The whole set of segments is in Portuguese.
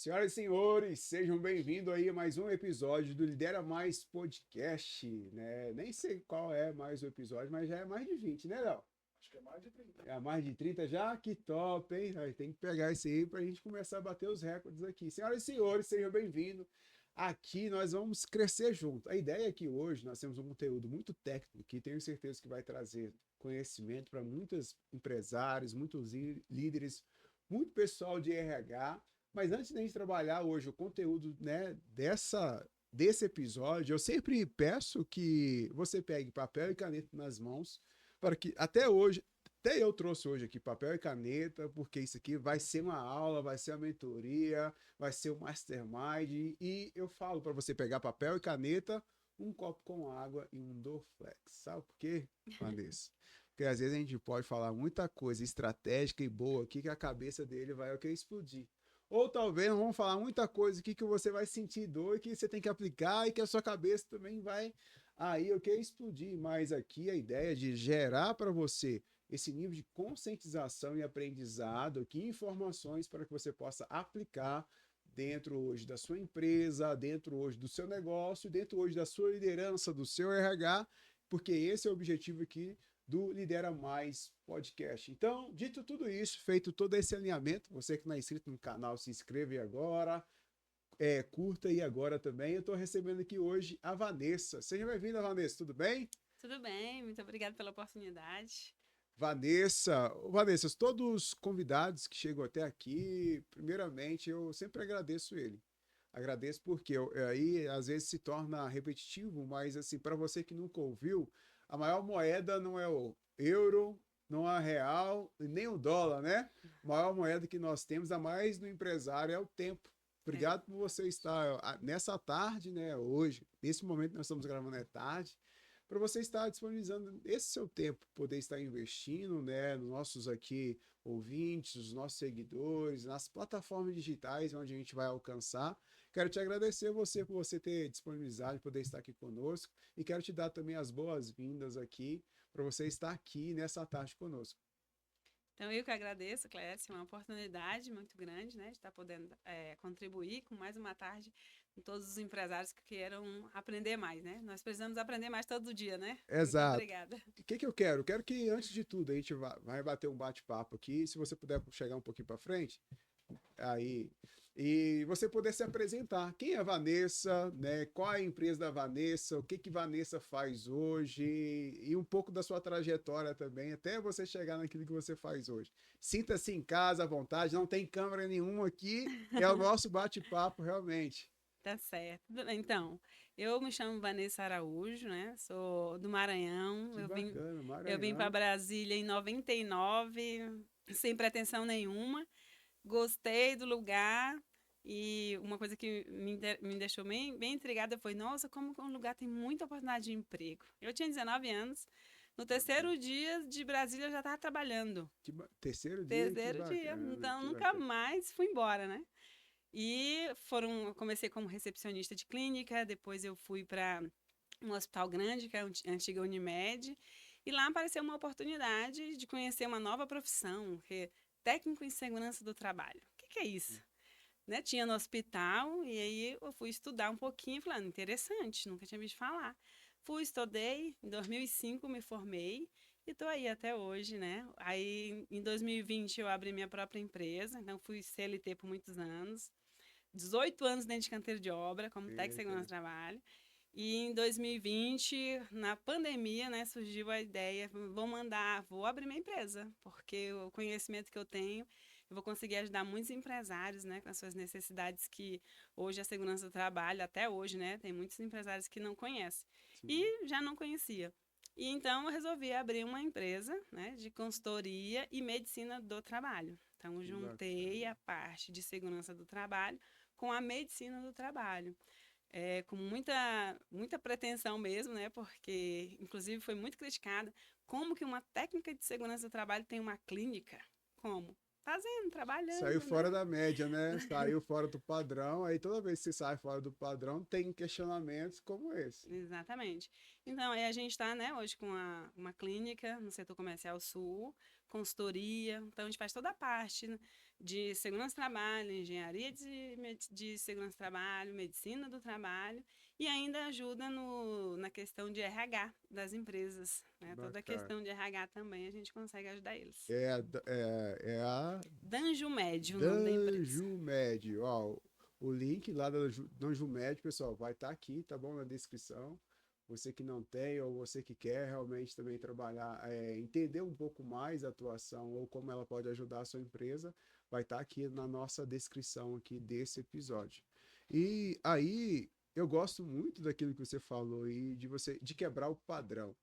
Senhoras e senhores, sejam bem-vindos aí a mais um episódio do Lidera Mais Podcast, né? Nem sei qual é mais o episódio, mas já é mais de 20, né, Léo? Acho que é mais de 30. É mais de 30 já? Que top, hein? Aí tem que pegar isso aí pra gente começar a bater os recordes aqui. Senhoras e senhores, sejam bem-vindos. Aqui nós vamos crescer junto. A ideia é que hoje nós temos um conteúdo muito técnico que tenho certeza que vai trazer conhecimento para muitos empresários, muitos líderes, muito pessoal de RH. Mas antes da gente trabalhar hoje o conteúdo, né, desse episódio, eu sempre peço que você pegue papel e caneta nas mãos, para que até hoje, até eu trouxe hoje aqui papel e caneta, porque isso aqui vai ser uma aula, vai ser uma mentoria, vai ser um mastermind, e eu falo para você pegar papel e caneta, um copo com água e um Dorflex. Sabe por quê, Vanessa? Porque às vezes a gente pode falar muita coisa estratégica e boa aqui que a cabeça dele vai o que explodir. Ou talvez vamos falar muita coisa aqui que você vai sentir dor e que você tem que aplicar e que a sua cabeça também vai aí o que explodir. Mas aqui a ideia é de gerar para você esse nível de conscientização e aprendizado, aqui informações para que você possa aplicar dentro hoje da sua empresa, dentro hoje do seu negócio, dentro hoje da sua liderança, do seu RH, porque esse é o objetivo aqui do Lidera Mais Podcast. Então, dito tudo isso, feito todo esse alinhamento, você que não é inscrito no canal, se inscreve agora, curta aí agora também. Eu estou recebendo aqui hoje a Vanessa. Seja bem-vinda, Vanessa, tudo bem? Tudo bem, muito obrigada pela oportunidade. Vanessa, todos os convidados que chegam até aqui, primeiramente, eu sempre agradeço ele. Agradeço porque aí às vezes se torna repetitivo, mas assim, para você que nunca ouviu, a maior moeda não é o euro, não é a real, e nem o dólar, né? A maior moeda que nós temos, a mais do empresário, é o tempo. Obrigado por você estar nessa tarde, né? Hoje, nesse momento que nós estamos gravando é tarde, para você estar disponibilizando esse seu tempo, poder estar investindo, né, nos nossos aqui ouvintes, os nossos seguidores, nas plataformas digitais onde a gente vai alcançar. Quero te agradecer você por você ter disponibilizado, poder estar aqui conosco e quero te dar também as boas-vindas aqui para você estar aqui nessa tarde conosco. Então, eu que agradeço, Clécia, uma oportunidade muito grande, né, de estar podendo contribuir com mais uma tarde com todos os empresários que queiram aprender mais, né? Nós precisamos aprender mais todo dia, né? Muito Exato. obrigada. O que eu quero? Eu quero que, antes de tudo, a gente vai bater um bate-papo aqui. Se você puder chegar um pouquinho para frente, aí. E você poder se apresentar. Quem é a Vanessa, né? Qual é a empresa da Vanessa? O que Vanessa faz hoje? E um pouco da sua trajetória também, até você chegar naquilo que você faz hoje. Sinta-se em casa, à vontade. Não tem câmera nenhuma aqui. É o nosso bate-papo, realmente. Tá certo. Então, eu me chamo Vanessa Araújo, né? Sou do Maranhão. Que bacana, Eu vim para Maranhão. Brasília em 99, sem pretensão nenhuma. Gostei do lugar e uma coisa que me deixou bem intrigada foi, nossa, como um lugar tem muita oportunidade de emprego. Eu tinha 19 anos, no terceiro dia de Brasília eu já estava trabalhando. Terceiro dia, que Terceiro dia, bacana, então que nunca bacana. mais fui embora, né? Eu comecei como recepcionista de clínica, depois eu fui para um hospital grande, que é a antiga Unimed, e lá apareceu uma oportunidade de conhecer uma nova profissão, que é técnico em segurança do trabalho. O que é isso? Né? Tinha no hospital, e aí eu fui estudar um pouquinho, falando, interessante, nunca tinha visto falar. Fui, estudei, em 2005 me formei, e estou aí até hoje, né? Aí, em 2020, eu abri minha própria empresa, então fui CLT por muitos anos. 18 anos dentro de canteiro de obra, como técnico de segurança do Perfeito. trabalho. E em 2020, na pandemia, né, surgiu a ideia, vou abrir minha empresa, porque o conhecimento que eu tenho, eu vou conseguir ajudar muitos empresários, né, com as suas necessidades que hoje a segurança do trabalho, até hoje, né, tem muitos empresários que não conhecem. Sim, E já não conhecia. E então eu resolvi abrir uma empresa, né, de consultoria e medicina do trabalho. Então eu que juntei bacana. a parte de segurança do trabalho com a medicina do trabalho. Com muita pretensão mesmo, né? Porque, inclusive, foi muito criticada. Como que uma técnica de segurança do trabalho tem uma clínica? Como? Fazendo, Saiu trabalhando, né? fora da média, né? Saiu fora do padrão. Aí toda vez que você sai fora do padrão, tem questionamentos como esse. Exatamente. Então, aí a gente está, né, hoje com uma clínica no setor comercial sul, consultoria, então a gente faz toda a parte, né, de segurança do trabalho, engenharia de segurança do trabalho, medicina do trabalho, e ainda ajuda na questão de RH das empresas, né, toda a Bacana. questão de RH também a gente consegue ajudar eles. É a Danjo Médio, o nome da empresa. Danjumed. Ó, o link lá da Danjumed, pessoal, vai estar aqui, tá bom? Na descrição. Você que não tem ou você que quer realmente também trabalhar, entender um pouco mais a atuação ou como ela pode ajudar a sua empresa, vai estar aqui na nossa descrição aqui desse episódio. E aí, eu gosto muito daquilo que você falou e de quebrar o padrão,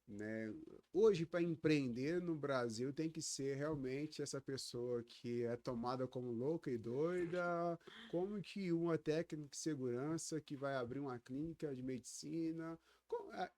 né? Hoje, para empreender no Brasil, tem que ser realmente essa pessoa que é tomada como louca e doida, como que uma técnica de segurança que vai abrir uma clínica de medicina.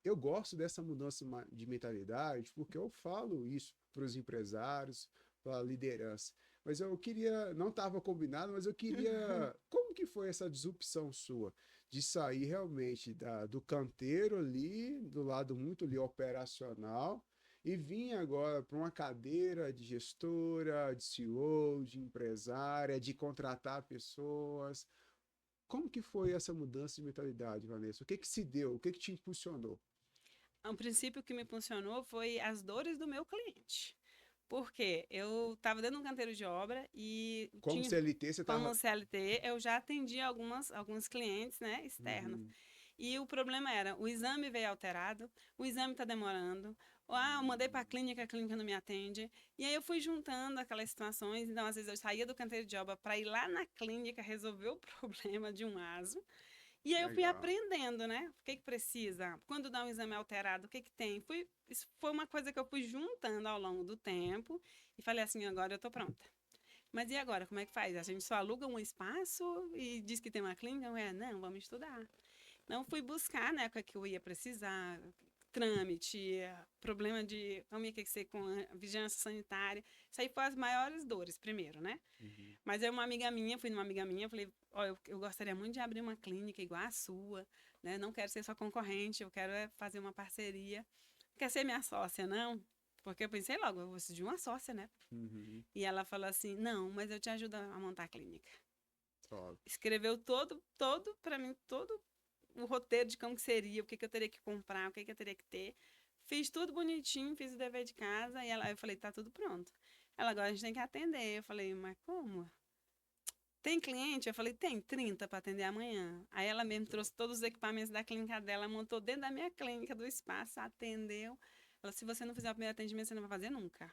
Eu gosto dessa mudança de mentalidade, porque eu falo isso para os empresários, para a liderança. Mas eu queria, não estava combinado, mas eu queria, como que foi essa disrupção sua? De sair realmente do canteiro ali, do lado muito ali operacional, e vir agora para uma cadeira de gestora, de CEO, de empresária, de contratar pessoas. Como que foi essa mudança de mentalidade, Vanessa? O que que se deu? O que que te impulsionou? O princípio que me funcionou foi as dores do meu cliente. Porque eu estava dentro de um canteiro de obra e Como CLT, você como estava. CLT, eu já atendi alguns clientes, né, externos. Uhum, E o problema era, o exame veio alterado, o exame está demorando, eu mandei para a clínica não me atende. E aí eu fui juntando aquelas situações, então às vezes eu saía do canteiro de obra para ir lá na clínica resolver o problema de um ASO. E aí eu fui legal. aprendendo, né? O que que precisa? Quando dá um exame alterado, o que que tem? Isso foi uma coisa que eu fui juntando ao longo do tempo e falei assim, agora eu tô pronta. Mas e agora, como é que faz? A gente só aluga um espaço e diz que tem uma clínica? Não, vamos estudar. Não fui buscar, né, o que é que eu ia precisar, trâmite, problema de como ia que ser com a vigilância sanitária. Isso aí foi as maiores dores, primeiro, né? Uhum. Mas eu, uma amiga minha, fui numa amiga minha, falei, ó, eu gostaria muito de abrir uma clínica igual a sua, né? Não quero ser sua concorrente, eu quero fazer uma parceria. Quer ser minha sócia, não? Porque eu pensei logo, eu vou de uma sócia, né? Uhum. E ela falou assim, não, mas eu te ajudo a montar a clínica. Top. Escreveu todo para mim, todo o roteiro de como que seria, o que que eu teria que comprar, o que que eu teria que ter. Fiz tudo bonitinho, fiz o dever de casa e eu falei, tá tudo pronto. Ela, agora a gente tem que atender. Eu falei, mas como? Tem cliente? Eu falei, tem 30 para atender amanhã. Aí ela mesmo trouxe todos os equipamentos da clínica dela, montou dentro da minha clínica, do espaço, atendeu. Ela, se você não fizer o primeiro atendimento, você não vai fazer nunca.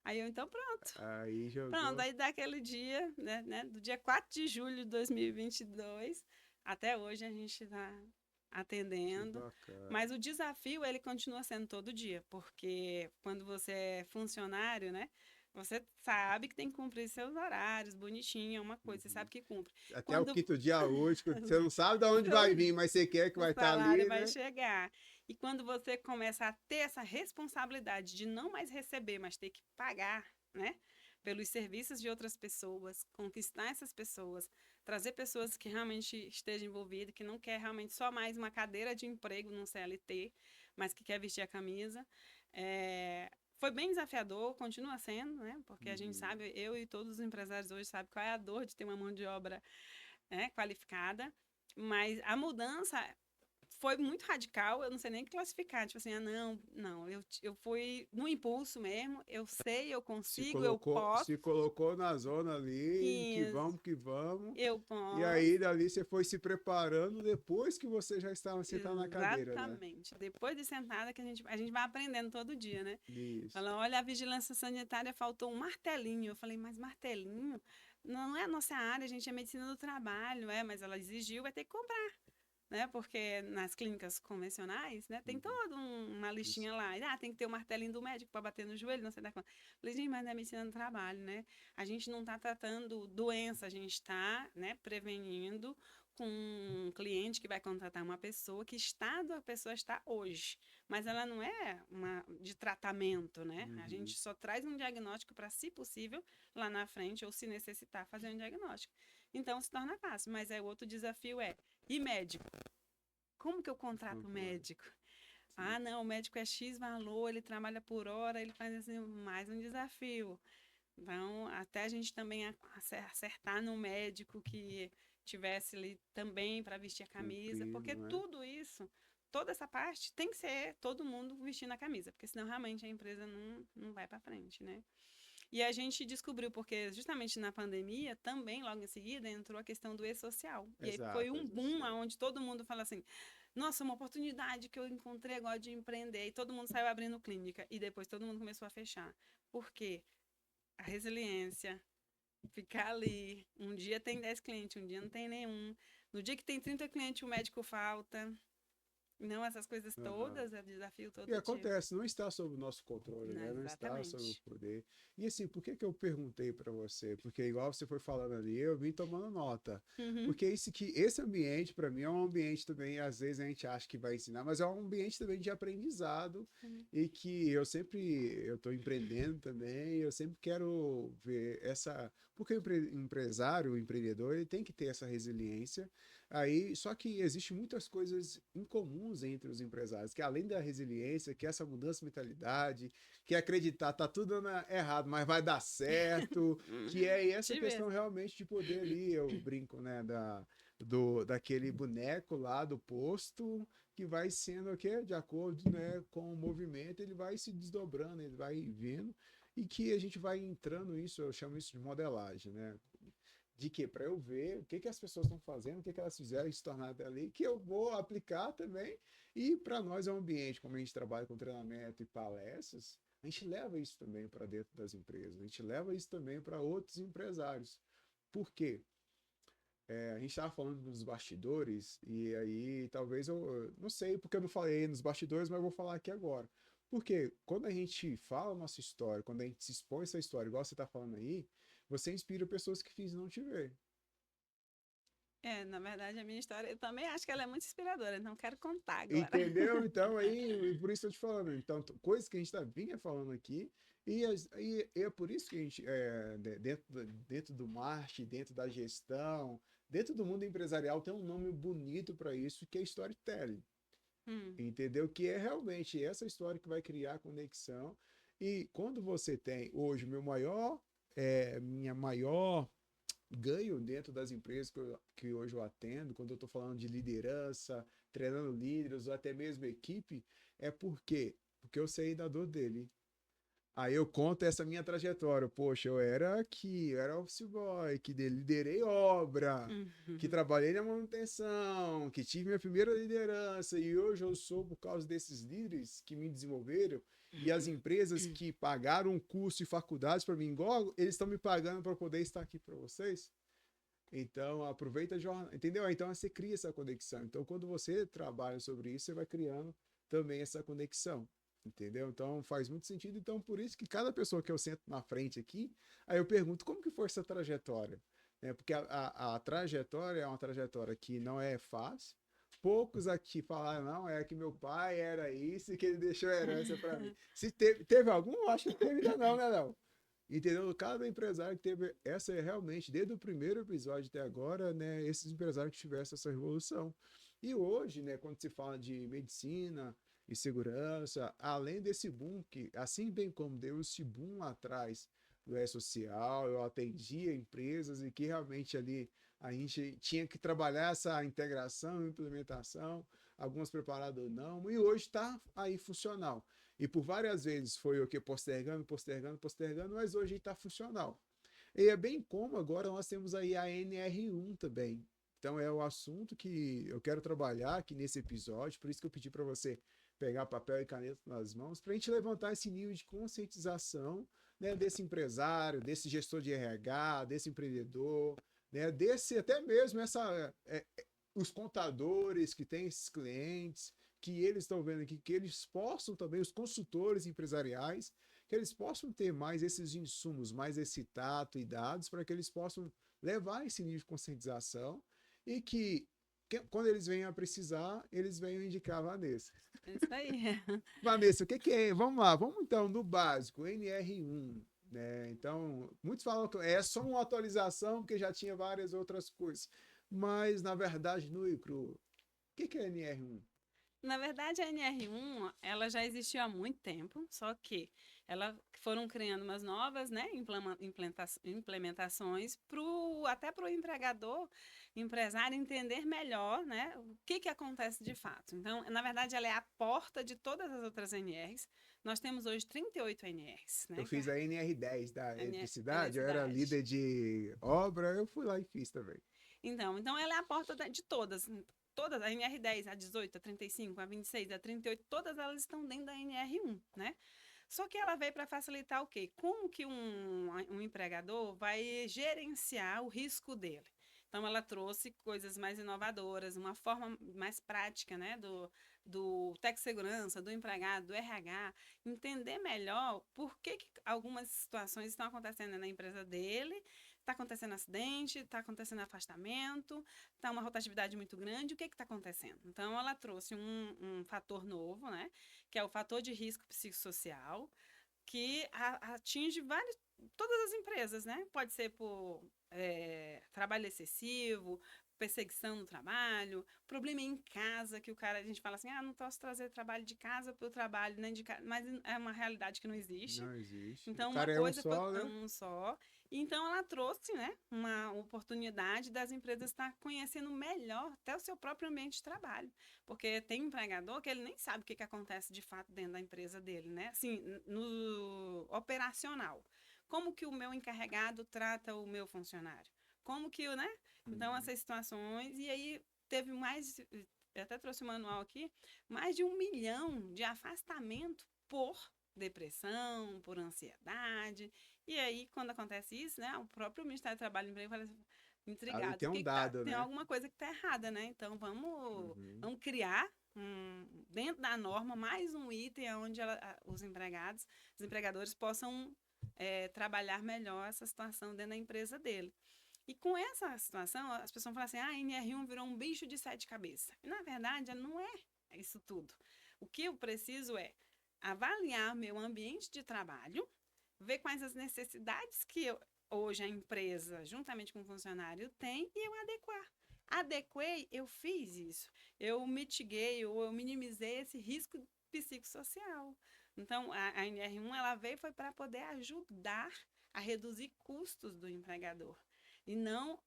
Aí eu, então, pronto. Aí Pronto, jogou. aí daquele dia, né, do dia 4 de julho de 2022, até hoje a gente está Que atendendo. bacana. Mas o desafio, ele continua sendo todo dia, porque quando você é funcionário, né, você sabe que tem que cumprir seus horários, bonitinho, é uma coisa, você Uhum. sabe que cumpre. Até o Quando quinto dia útil, você não sabe de onde vai vir, mas você quer que o vai estar salário ali, vai né? chegar. E quando você começa a ter essa responsabilidade de não mais receber, mas ter que pagar, né? Pelos serviços de outras pessoas, conquistar essas pessoas, trazer pessoas que realmente estejam envolvidas, que não quer realmente só mais uma cadeira de emprego num CLT, mas que quer vestir a camisa. Foi bem desafiador, continua sendo, né? Porque a gente Uhum. sabe, eu e todos os empresários hoje sabem qual é a dor de ter uma mão de obra, né, qualificada. Mas a mudança foi muito radical, eu não sei nem classificar, tipo assim, não, eu fui no impulso mesmo, eu sei, eu consigo, eu posso, Se colocou na zona ali, e que vamos. eu E posso. aí dali você foi se preparando depois que você já estava sentado na cadeira, né? Exatamente. Depois de sentada, que a gente vai aprendendo todo dia, né? Isso. Falando, olha, a vigilância sanitária faltou um martelinho. Eu falei, mas martelinho? Não é a nossa área, a gente é medicina do trabalho, mas ela exigiu, vai ter que comprar. Né? Porque nas clínicas convencionais, né, tem Uhum. toda uma Isso. listinha lá. Tem que ter o martelinho do médico para bater no joelho, não sei da quanto. Falei, gente, mas não é medicina do trabalho, né? A gente não está tratando doença, a gente está, né, prevenindo com um cliente que vai contratar uma pessoa, que estado a pessoa está hoje. Mas ela não é uma de tratamento, né? A Uhum. gente só traz um diagnóstico para, se possível, lá na frente, ou se necessitar, fazer um diagnóstico. Então se torna fácil. Mas o outro desafio e médico? Como que eu contrato um Concordo. médico? Ah, não, o médico é X valor, ele trabalha por hora, ele faz assim, mais um desafio. Então, até a gente também acertar no médico que tivesse ali também para vestir a camisa, Cumprindo, porque né? tudo isso, toda essa parte tem que ser todo mundo vestindo a camisa, porque senão realmente a empresa não vai para frente, né? E a gente descobriu, porque justamente na pandemia, também logo em seguida, entrou a questão do e-social. E aí foi Exato, um boom social. onde todo mundo fala assim: nossa, uma oportunidade que eu encontrei agora de empreender. E todo mundo saiu abrindo clínica. E depois todo mundo começou a fechar. Por quê? A resiliência, ficar ali. Um dia tem 10 clientes, um dia não tem nenhum. No dia que tem 30 clientes, o médico falta. Não, essas coisas Aham. todas, é desafio E todo tipo. acontece, não está sob o nosso controle, Não, né? Não está sob o exatamente. poder. E assim, por que que eu perguntei para você? Porque igual você foi falando ali, eu vim tomando nota. Uhum, Porque esse ambiente para mim é um ambiente também, às vezes a gente acha que vai ensinar, mas é um ambiente também de aprendizado uhum. e que eu estou empreendendo também, eu sempre quero ver essa, porque o empresário, o empreendedor, ele tem que ter essa resiliência. Aí, só que existe muitas coisas incomuns entre os empresários, que além da resiliência, que é essa mudança de mentalidade, que é acreditar tá tudo dando errado, mas vai dar certo, que é essa Tive questão realmente de poder ali, eu brinco, né, daquele boneco lá do posto, que vai sendo o quê? De acordo, né, com o movimento, ele vai se desdobrando, ele vai vindo, e que a gente vai entrando isso, eu chamo isso de modelagem, né? De que para eu ver o que que as pessoas estão fazendo, o que que elas fizeram e se tornar dali, que eu vou aplicar também. E para nós é um ambiente, como a gente trabalha com treinamento e palestras, a gente leva isso também para dentro das empresas, a gente leva isso também para outros empresários. Por quê? A gente estava falando dos bastidores, e aí talvez eu não sei porque eu não falei nos bastidores, mas eu vou falar aqui agora. Porque quando a gente fala a nossa história, quando a gente se expõe essa história, igual você está falando aí, você inspira pessoas que fins não te ver. É, na verdade, a minha história, eu também acho que ela é muito inspiradora, não quero contar agora. Entendeu? Então, aí, e por isso eu te falando. Então, coisas que a gente vinha falando aqui, e é por isso que a gente, dentro do marketing, dentro da gestão, dentro do mundo empresarial, tem um nome bonito para isso, que é storytelling. Hum, Entendeu? Que é realmente essa história que vai criar conexão. E quando você tem, hoje, minha maior ganho dentro das empresas que hoje eu atendo, quando eu estou falando de liderança, treinando líderes ou até mesmo equipe, é porque eu sei da dor dele. Aí eu conto essa minha trajetória. Poxa, eu era office boy, que liderei obra, que uhum. trabalhei na manutenção, que tive minha primeira liderança, e hoje eu sou por causa desses líderes que me desenvolveram e as empresas que pagaram um curso e faculdades para mim, igual eles estão me pagando para poder estar aqui para vocês. Então, aproveita a jornada, entendeu? Então, você cria essa conexão. Então, quando você trabalha sobre isso, você vai criando também essa conexão, entendeu? Então, faz muito sentido. Então, por isso que cada pessoa que eu sento na frente aqui, aí eu pergunto como que foi essa trajetória, né? Porque a trajetória é uma trajetória que não é fácil. Poucos aqui falaram, não, é que meu pai era isso e que ele deixou herança para mim. Se teve algum, acho que não teve ainda não, né, não? Entendeu? Cada empresário que teve essa é realmente, desde o primeiro episódio até agora, né, esses empresários que tiveram essa revolução. E hoje, né, quando se fala de medicina e segurança, além desse boom que, assim bem como deu esse boom lá atrás do E-Social, eu atendia empresas e que realmente ali a gente tinha que trabalhar essa integração, implementação, algumas preparadas ou não, e hoje está aí funcional. E por várias vezes foi o que postergando, postergando, postergando, mas hoje está funcional. E é bem como agora nós temos aí a NR1 também. Então é o assunto que eu quero trabalhar aqui nesse episódio, por isso que eu pedi para você pegar papel e caneta nas mãos, para a gente levantar esse nível de conscientização, né, desse empresário, desse gestor de RH, desse empreendedor, né, desse até mesmo os contadores que têm esses clientes, que eles estão vendo aqui, que eles possam também, os consultores empresariais, que eles possam ter mais esses insumos, mais esse tato e dados, para que eles possam levar esse nível de conscientização e que quando eles venham a precisar, eles venham indicar a Vanessa. É isso aí. Vanessa, o que, que é? Vamos lá, vamos então no básico, NR1. Né? Então, muitos falam que é só uma atualização, porque já tinha várias outras coisas. Mas, na verdade, no e cru, o que, que é NR1? Na verdade, a NR1, ela já existiu há muito tempo, só que ela foram criando umas novas, né, implementações até para o empregador, empresário entender melhor, né, o que que acontece de fato. Então, na verdade, ela é a porta de todas as outras NRs. Nós temos hoje 38 NRs, Eu né, que é fiz a NR10 da a eletricidade, eu era eletricidade. líder de obra, eu fui lá e fiz também. Então ela é a porta de todas. Todas, a NR10, a 18, a 35, a 26, a 38, todas elas estão dentro da NR1, né? Só que ela veio para facilitar o quê? Como que um empregador vai gerenciar o risco dele? Então, ela trouxe coisas mais inovadoras, uma forma mais prática, né, do Tec-Segurança, do empregado, do RH, entender melhor por que algumas situações estão acontecendo na empresa dele, está acontecendo acidente, está acontecendo afastamento, está uma rotatividade muito grande, o que está acontecendo? Então, ela trouxe um fator novo, né, que é o fator de risco psicossocial, que atinge todas as empresas, né? Pode ser por trabalho excessivo, perseguição no trabalho, problema em casa, que o cara, a gente fala assim, não posso trazer trabalho de casa para o trabalho, nem de casa, mas é uma realidade que não existe. Não existe. O Então, uma cara é um coisa foi só, né? um só. Então, ela trouxe, né, uma oportunidade das empresas estar conhecendo melhor até o seu próprio ambiente de trabalho. Porque tem empregador que ele nem sabe o que acontece de fato dentro da empresa dele, né? Assim, no operacional. Como que o meu encarregado trata o meu funcionário? Como que, né? Então, Uhum. essas situações. E aí, teve mais. Eu até trouxe o manual aqui, mais de 1 milhão de afastamento por depressão, por ansiedade. E aí, quando acontece isso, né, o próprio Ministério do Trabalho e Emprego fala assim, Ali intrigado, tem um tem dado, né? alguma coisa que está errada, né? Então Uhum. vamos criar dentro da norma mais um item onde os empregados, os empregadores possam trabalhar melhor essa situação dentro da empresa dele. E com essa situação, as pessoas falam assim, a NR1 virou um bicho de 7 cabeças. E na verdade, não é isso tudo. O que eu preciso é avaliar meu ambiente de trabalho, ver quais as necessidades que hoje a empresa, juntamente com o funcionário, tem e eu adequar. Adequei, eu fiz isso. Eu mitiguei ou eu minimizei esse risco psicossocial. Então, a NR1 ela veio foi para poder ajudar a reduzir custos do empregador e não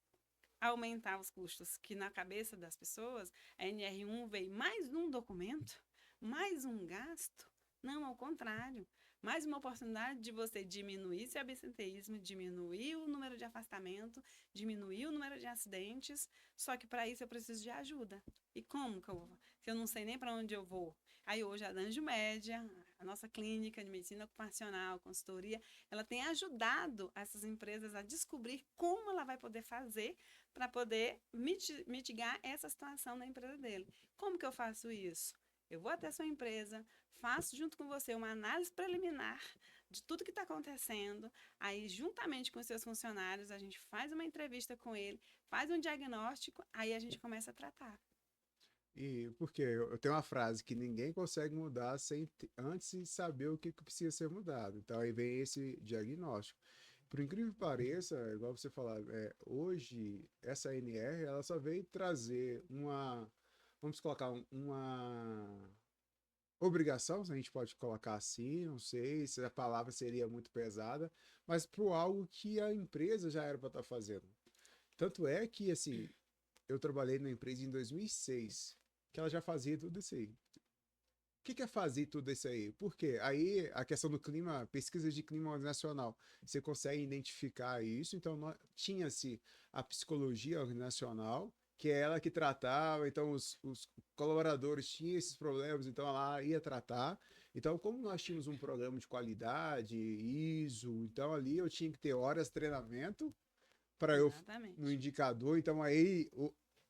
aumentar os custos, que na cabeça das pessoas, a NR1 veio mais um documento, mais um gasto. Não, ao contrário. Mais uma oportunidade de você diminuir esse absenteísmo, diminuir o número de afastamento, diminuir o número de acidentes. Só que para isso eu preciso de ajuda. E como que eu vou? Se eu não sei nem para onde eu vou. Aí hoje a Danjo Média, a nossa clínica de medicina ocupacional, consultoria, ela tem ajudado essas empresas a descobrir como ela vai poder fazer para poder mitigar essa situação na empresa dele. Como que eu faço isso? Eu vou até a sua empresa, faço junto com você uma análise preliminar de tudo que está acontecendo. Aí, juntamente com os seus funcionários, a gente faz uma entrevista com ele, faz um diagnóstico, aí a gente começa a tratar. E porque eu tenho uma frase que ninguém consegue mudar sem antes saber o que precisa ser mudado. Então aí vem esse diagnóstico. Por incrível que pareça, igual você falar, hoje essa NR ela só veio trazer vamos colocar uma obrigação, se a gente pode colocar assim, não sei se a palavra seria muito pesada, mas para algo que a empresa já era para estar fazendo. Tanto é que, assim, eu trabalhei na empresa em 2006, que ela já fazia tudo isso aí. O que é fazer tudo isso aí? Por quê? Aí a questão do clima, pesquisa de clima organizacional, você consegue identificar isso, então tinha-se a psicologia organizacional, que é ela que tratava, então os colaboradores tinham esses problemas, então ela ia tratar. Então, como nós tínhamos um programa de qualidade, ISO, então ali eu tinha que ter horas de treinamento para eu no Exatamente. indicador. Então aí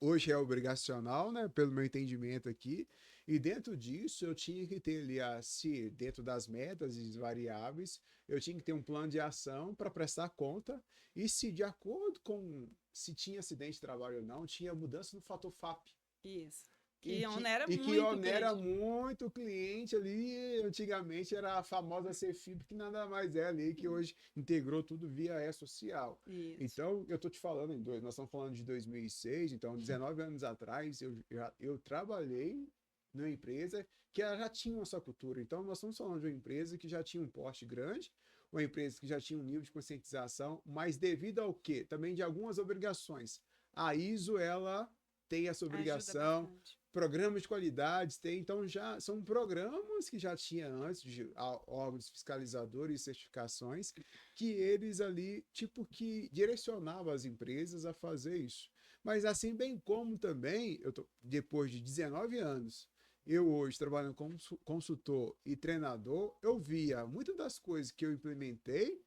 hoje é obrigacional, né, pelo meu entendimento aqui. E dentro disso eu tinha que ter ali se dentro das metas e variáveis, eu tinha que ter um plano de ação para prestar conta e se de acordo com se tinha acidente de trabalho ou não, tinha mudança no fator FAP. Isso. E Que que, onera e que muito o onera cliente. muito o cliente ali. Antigamente era a famosa Cefib, que nada mais é ali, que hoje integrou tudo via E-Social. Isso. Então, eu estou te falando, nós estamos falando de 2006, então 19 anos atrás, eu trabalhei numa empresa que ela já tinha uma sua cultura. Então, nós estamos falando de uma empresa que já tinha um porte grande, uma empresa que já tinha um nível de conscientização, mas devido ao quê? Também de algumas obrigações. A ISO, ela tem essa Ajuda obrigação, bastante. programas de qualidade tem, então já são programas que já tinha antes de órgãos fiscalizadores e certificações que eles ali tipo que direcionavam as empresas a fazer isso. Mas assim bem como também, depois de 19 anos, eu hoje trabalhando como consultor e treinador, eu via muitas das coisas que eu implementei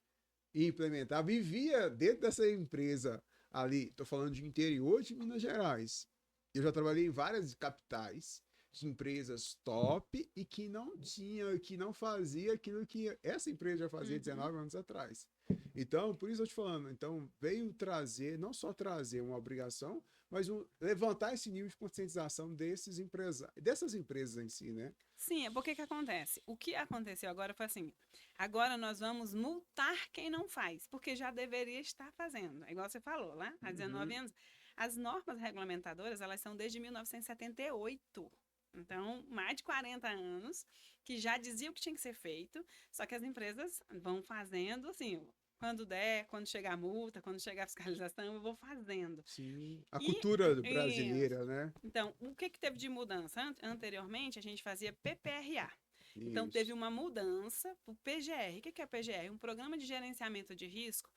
e implementava, vivia dentro dessa empresa ali, estou falando de interior de Minas Gerais. Eu já trabalhei em várias capitais de empresas top e que não tinha, que não fazia aquilo que essa empresa já fazia 19 anos atrás. Então, por isso eu te falando, então veio trazer, não só trazer uma obrigação, mas levantar esse nível de conscientização dessas empresas em si, né? Sim, é porque que acontece? O que aconteceu agora foi assim: agora nós vamos multar quem não faz, porque já deveria estar fazendo. É igual você falou, né? Há 19 Uhum. anos. As normas regulamentadoras, elas são desde 1978. Então, mais de 40 anos que já dizia o que tinha que ser feito, só que as empresas vão fazendo assim, quando der, quando chegar a multa, quando chegar a fiscalização, eu vou fazendo. Sim. A E cultura isso. brasileira, né? Então, o que que teve de mudança? Anteriormente, a gente fazia PPRA. Então, teve Isso. uma mudança para o PGR. O que que é PGR? Um programa de gerenciamento de risco.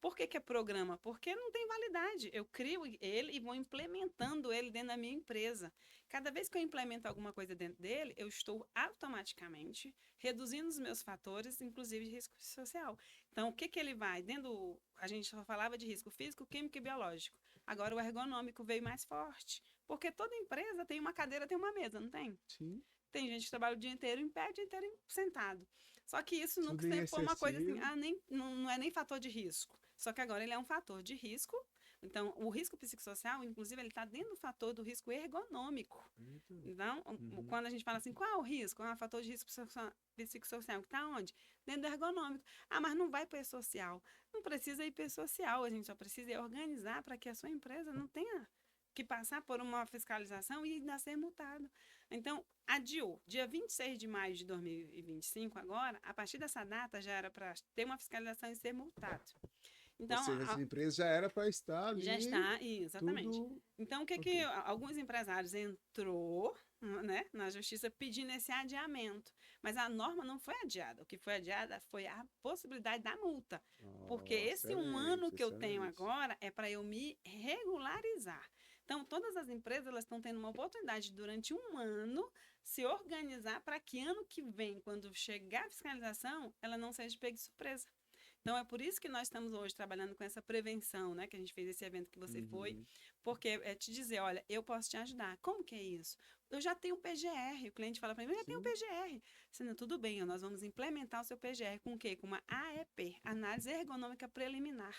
Por que que é programa? Porque não tem validade. Eu crio ele e vou implementando ele dentro da minha empresa. Cada vez que eu implemento alguma coisa dentro dele, eu estou automaticamente reduzindo os meus fatores, inclusive de risco social. Então, o que que ele vai? A gente só falava de risco físico, químico e biológico. Agora o ergonômico veio mais forte. Porque toda empresa tem uma cadeira, tem uma mesa, não tem? Sim. Tem gente que trabalha o dia inteiro em pé, o dia inteiro sentado. Só que isso nunca Tudo em sempre foi uma coisa assim, excessivo. não é nem fator de risco. Só que agora ele é um fator de risco. Então, o risco psicossocial, inclusive, ele está dentro do fator do risco ergonômico. Então, Uhum. quando a gente fala assim, qual é o risco? Ah, fator de risco psicossocial, que está onde? Dentro do ergonômico. Ah, mas não vai para social. Não precisa ir para social, a gente só precisa organizar para que a sua empresa não tenha que passar por uma fiscalização e ainda ser multado. Então, adiou. Dia 26 de maio de 2025, agora, a partir dessa data já era para ter uma fiscalização e ser multado. Ou Então, seja, essa empresa já era para estar já ali, está, exatamente. tudo Então, o que que ok. alguns empresários entrou, né, na justiça pedindo esse adiamento, mas a norma não foi adiada. O que foi adiada foi a possibilidade da multa, porque Oh, esse um ano excelente, que eu tenho excelente. agora é para eu me regularizar. Então, todas as empresas elas estão tendo uma oportunidade durante um ano se organizar para que ano que vem, quando chegar a fiscalização, ela não seja pega de surpresa. Então, é por isso que nós estamos hoje trabalhando com essa prevenção, né? Que a gente fez esse evento que você foi, Uhum. porque é te dizer, olha, eu posso te ajudar. Como que é isso? Eu já tenho PGR. O cliente fala para mim, eu já tenho Sim. PGR. Sendo tudo bem, nós vamos implementar o seu PGR com o quê? Com uma AEP, Análise Ergonômica Preliminar.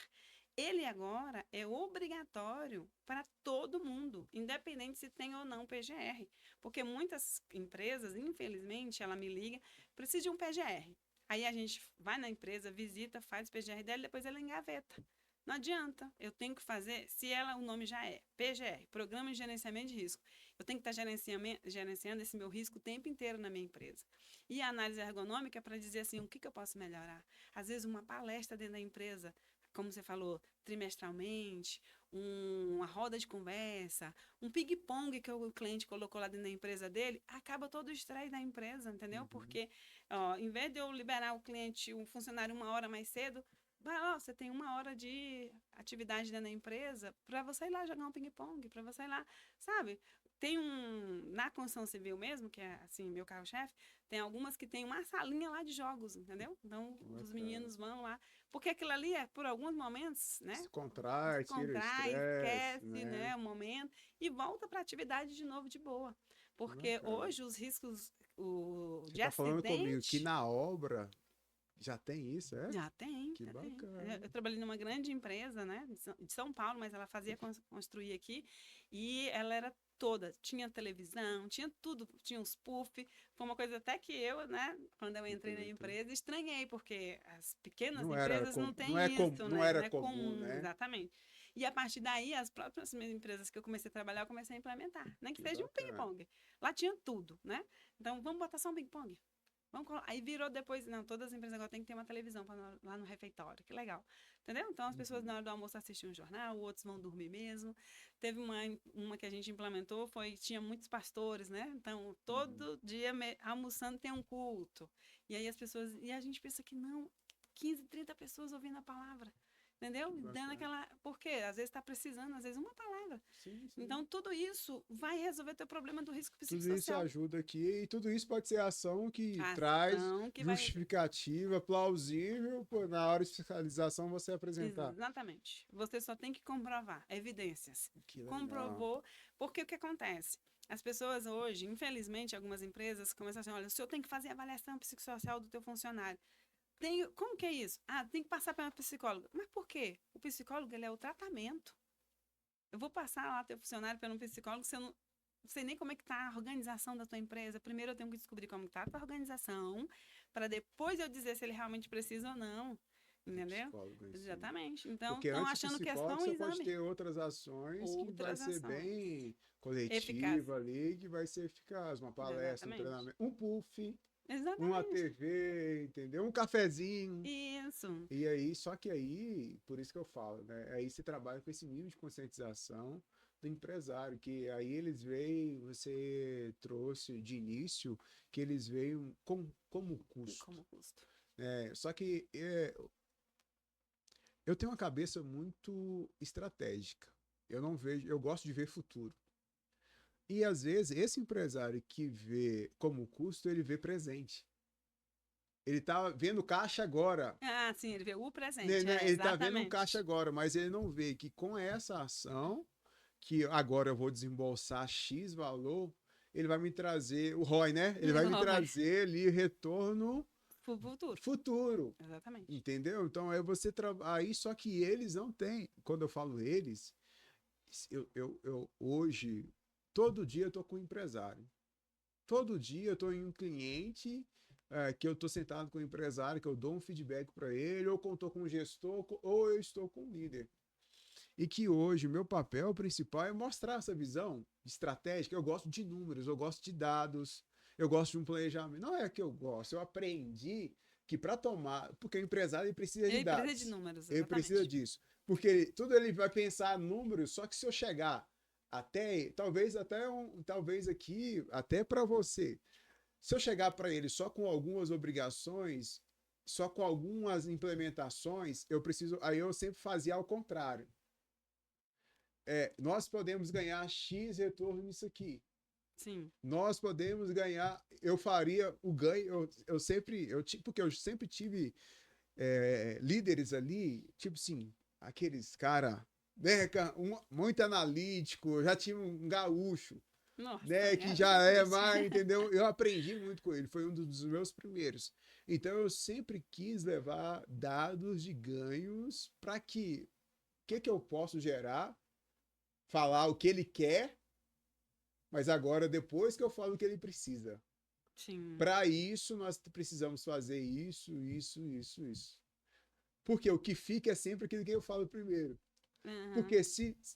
Ele agora é obrigatório para todo mundo, independente se tem ou não PGR. Porque muitas empresas, infelizmente, ela me liga, precisa de um PGR. Aí a gente vai na empresa, visita, faz o PGR dela, depois ela engaveta. Não adianta, eu tenho que fazer, se ela, o nome já é PGR, Programa de Gerenciamento de Risco, eu tenho que estar gerenciando esse meu risco o tempo inteiro na minha empresa. E a análise ergonômica é para dizer assim, o que eu posso melhorar? Às vezes uma palestra dentro da empresa, como você falou, trimestralmente, uma roda de conversa, um ping-pong que o cliente colocou lá dentro da empresa dele, acaba todo o estresse da empresa, entendeu? Uhum. Porque ó, em vez de eu liberar o cliente, o funcionário uma hora mais cedo, vai lá, você tem uma hora de atividade dentro da empresa para você ir lá jogar um ping-pong, para você ir lá, sabe? Tem na construção civil mesmo, que é assim, meu carro-chefe, tem algumas que tem uma salinha lá de jogos, entendeu? Então, os Bacana. meninos vão lá, porque aquilo ali é, por alguns momentos, né? Se contrai, tira o Descontrai, estresse, esquece, né? né, o momento e volta para a atividade de novo de boa. Porque Bacana. hoje os riscos Você de está falando comigo que acidente na obra já tem isso, é? já tem, Que já tem. bacana. Eu trabalhei numa grande empresa, né, de São Paulo, mas ela fazia construir aqui e ela era toda, tinha televisão, tinha tudo, tinha uns puff. Foi uma coisa até que eu, né, quando eu entrei na Implementou. empresa, estranhei, porque as pequenas Não era, empresas não não é têm isso, não né, era não é comum, comum, né? exatamente. E a partir daí, as próprias empresas que eu comecei a trabalhar, eu comecei a implementar. Nem que seja um ping-pong. Lá tinha tudo, né? Então, vamos botar só um ping-pong. Aí virou depois, não, todas as empresas agora têm que ter uma televisão lá no refeitório, que legal. Entendeu? Então, as pessoas na hora do almoço assistem um jornal, outros vão dormir mesmo. Teve uma que a gente implementou, tinha muitos pastores, né? Então, todo dia almoçando tem um culto. E aí e a gente pensa que não, 15, 30 pessoas ouvindo a palavra. Entendeu? Dando aquela. Porque às vezes está precisando, às vezes uma palavra. Sim. Então, tudo isso vai resolver teu problema do risco psicossocial. Tudo isso ajuda aqui, e tudo isso pode ser ação que traz justificativa, plausível, na hora de fiscalização você apresentar. Exatamente. Você só tem que comprovar, evidências. Comprovou, porque o que acontece? As pessoas hoje, infelizmente, algumas empresas começam assim, olha, o senhor tem que fazer avaliação psicossocial do teu funcionário. Como que é isso? Tem que passar para uma psicóloga. Mas por quê? O psicólogo, ele é o tratamento. Eu vou passar lá teu funcionário para um psicólogo, você não sei nem como é que está a organização da tua empresa. Primeiro eu tenho que descobrir como está a tua organização, para depois eu dizer se ele realmente precisa ou não. Entendeu? Exatamente. Então, estão achando que é só um você exame. Pode ter outras ações que vai ser bem coletiva ali, que vai ser eficaz. Uma palestra, um treinamento, um puff. Exatamente. Uma TV, entendeu? Um cafezinho. Isso. E aí, só que aí, por isso que eu falo, né? Aí você trabalha com esse nível de conscientização do empresário, que aí eles veem, você trouxe de início, que eles veem como custo. Como custo. Só que eu tenho uma cabeça muito estratégica. Eu gosto de ver futuro. E, às vezes, esse empresário que vê como custo, ele vê presente. Ele está vendo caixa agora. Ah, sim, ele vê o presente. Ele está vendo um caixa agora, mas ele não vê que com essa ação, que agora eu vou desembolsar X valor, ele vai me trazer o ROI, né? Ele vai me trazer ali retorno futuro. Exatamente. Entendeu? Então, aí você aí só que eles não têm. Quando eu falo eles, eu hoje... Todo dia eu estou com um empresário. Todo dia eu estou em um cliente que eu estou sentado com o empresário, que eu dou um feedback para ele, ou eu estou com um gestor, ou eu estou com um líder. E que hoje o meu papel principal é mostrar essa visão estratégica. Eu gosto de números, eu gosto de dados, eu gosto de um planejamento. Não é que eu gosto, eu aprendi que para tomar... Porque o empresário ele precisa de dados. Ele precisa de números, exatamente. Ele precisa disso. Porque tudo ele vai pensar números, só que se eu chegar talvez aqui, até para você. Se eu chegar para ele só com algumas obrigações, só com algumas implementações, aí eu sempre fazia ao contrário. Nós podemos ganhar X retorno nisso aqui. Sim. Nós podemos ganhar, eu faria o ganho, porque eu sempre tive líderes ali, tipo assim, aqueles cara muito analítico, já tinha um gaúcho, nossa, né, que já é mais, entendeu? Eu aprendi muito com ele, foi um dos meus primeiros. Então eu sempre quis levar dados de ganhos para que eu posso gerar, falar o que ele quer, mas agora depois que eu falo o que ele precisa. Para isso nós precisamos fazer isso. Porque o que fica é sempre aquilo que eu falo primeiro. Porque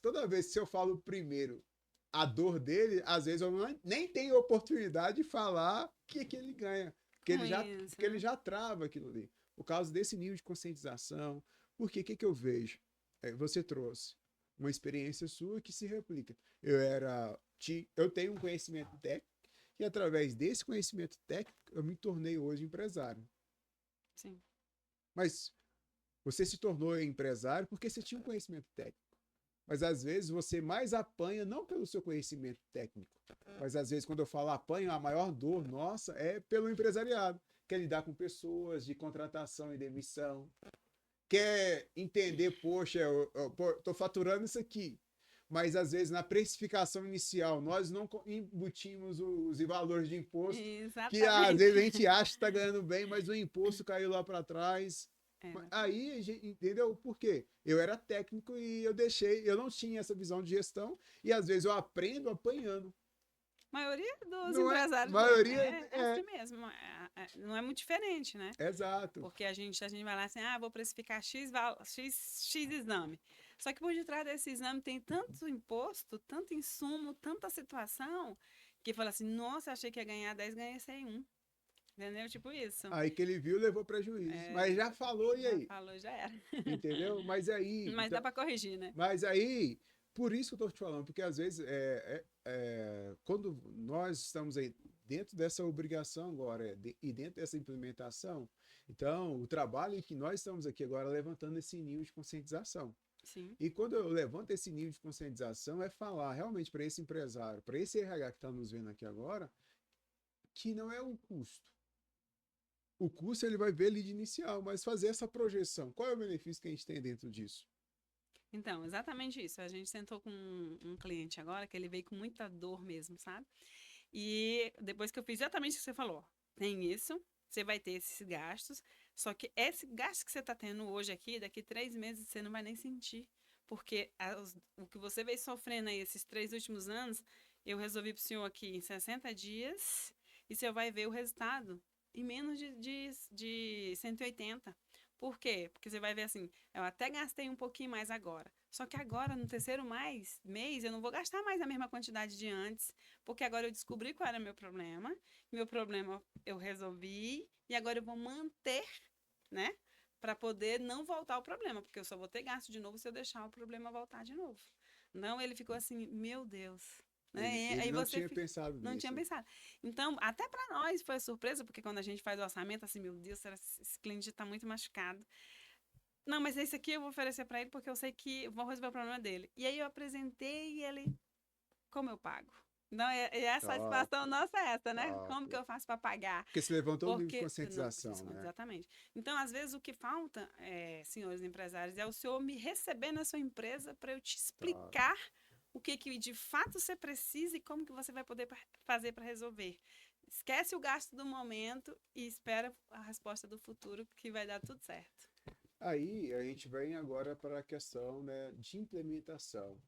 toda vez que eu falo primeiro a dor dele, às vezes eu nem tenho oportunidade de falar o que ele ganha. Porque ele já trava aquilo ali. Por causa desse nível de conscientização. Porque o que eu vejo? Você trouxe uma experiência sua que se replica. Eu tenho um conhecimento técnico e através desse conhecimento técnico eu me tornei hoje empresário. Sim. Mas você se tornou empresário porque você tinha um conhecimento técnico. Mas às vezes você mais apanha, não pelo seu conhecimento técnico, mas às vezes quando eu falo apanho, a maior dor nossa é pelo empresariado. Quer lidar com pessoas de contratação e demissão. Quer entender, poxa, eu estou faturando isso aqui. Mas às vezes na precificação inicial nós não embutimos os valores de imposto. Exatamente. Que às vezes a gente acha que está ganhando bem, mas o imposto caiu lá para trás. Aí, entendeu? Por quê? Eu era técnico e eu não tinha essa visão de gestão e às vezes eu aprendo apanhando. A maioria dos empresários é assim mesmo. Não é muito diferente, né? Exato. Porque a gente vai lá assim, vou precificar X exame. Só que por detrás desse exame tem tanto imposto, tanto insumo, tanta situação, que fala assim, nossa, achei que ia ganhar 10, ganhei 101. Entendeu? Tipo isso. Aí que ele viu, levou prejuízo. É, Mas já falou, e já aí? falou, já era. Entendeu? Mas aí, Mas dá então, pra corrigir, né? mas aí, por isso que eu tô te falando, porque às vezes quando nós estamos aí dentro dessa obrigação agora e dentro dessa implementação, então o trabalho que nós estamos aqui agora levantando esse nível de conscientização. Sim. E quando eu levanto esse nível de conscientização, é falar realmente para esse empresário, para esse RH que está nos vendo aqui agora, que não é o custo. O custo ele vai ver ali de inicial, mas fazer essa projeção. Qual é o benefício que a gente tem dentro disso? Então, exatamente isso. A gente sentou com um cliente agora, que ele veio com muita dor mesmo, sabe? E depois que eu fiz exatamente o que você falou, tem isso, você vai ter esses gastos, só que esse gasto que você está tendo hoje aqui, daqui 3 meses você não vai nem sentir. Porque o que você veio sofrendo aí esses 3 últimos anos, eu resolvi para o senhor aqui em 60 dias, e o senhor vai ver o resultado em menos de 180. Por quê? Porque você vai ver assim, eu até gastei um pouquinho mais agora. Só que agora, no terceiro mês, eu não vou gastar mais a mesma quantidade de antes. Porque agora eu descobri qual era meu problema. Meu problema eu resolvi. E agora eu vou manter, né? Para poder não voltar ao problema. Porque eu só vou ter gasto de novo se eu deixar o problema voltar de novo. Não, ele ficou assim, meu Deus. Né? E Ele aí não você tinha pensado não tinha nisso. pensado. Então, até para nós foi surpresa, porque quando a gente faz o orçamento, assim, meu Deus, esse cliente está muito machucado. Não, mas esse aqui eu vou oferecer para ele porque eu sei que vou resolver o problema dele. E aí eu apresentei e ele, como eu pago? Não, e a Top, satisfação nossa é essa, né? top. Como que eu faço para pagar? Porque se levantou o nível de Porque, não, conscientização, né? exatamente. Então, às vezes, o que falta, senhores empresários, é o senhor me receber na sua empresa para eu te Top. explicar o que de fato você precisa e como que você vai poder fazer para resolver. Esquece o gasto do momento e espera a resposta do futuro que vai dar tudo certo. Aí a gente vem agora para a questão, né, de implementação.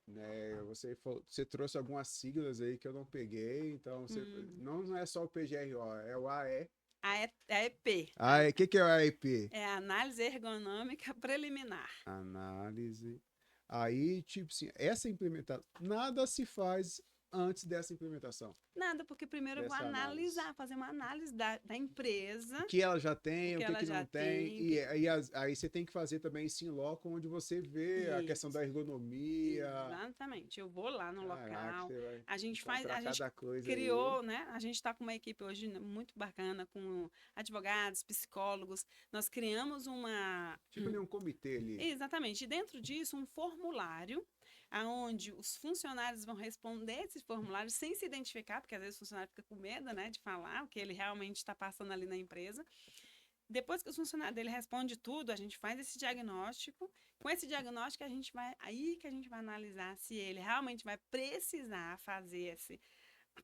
Né? Você trouxe algumas siglas aí que eu não peguei, então Hum. não é só o PGRO, é o AE. A EP, AE, o que, que é o AEP? é a análise ergonômica preliminar. Análise. Aí, tipo assim, essa implementação, nada se faz antes dessa implementação, Nada, porque primeiro eu vou dessa análise. analisar, fazer uma análise da empresa, O que ela já o tem, que o que, ela que já não tem, tem, e aí você tem que fazer também esse loco onde você vê a questão isso. da ergonomia. Exatamente. Eu vou lá no Caraca, local, você vai a gente faz, encontrar a gente cada coisa aí. criou, né? A gente está com uma equipe hoje muito bacana, com advogados, psicólogos. Nós criamos uma. Tipo ali um comitê ali. Exatamente. E dentro disso, um formulário aonde os funcionários vão responder esses formulários sem se identificar, porque às vezes o funcionário fica com medo, né, de falar o que ele realmente está passando ali na empresa. Depois que o funcionário dele responde tudo, a gente faz esse diagnóstico. Com esse diagnóstico, aí que a gente vai analisar se ele realmente vai precisar fazer essa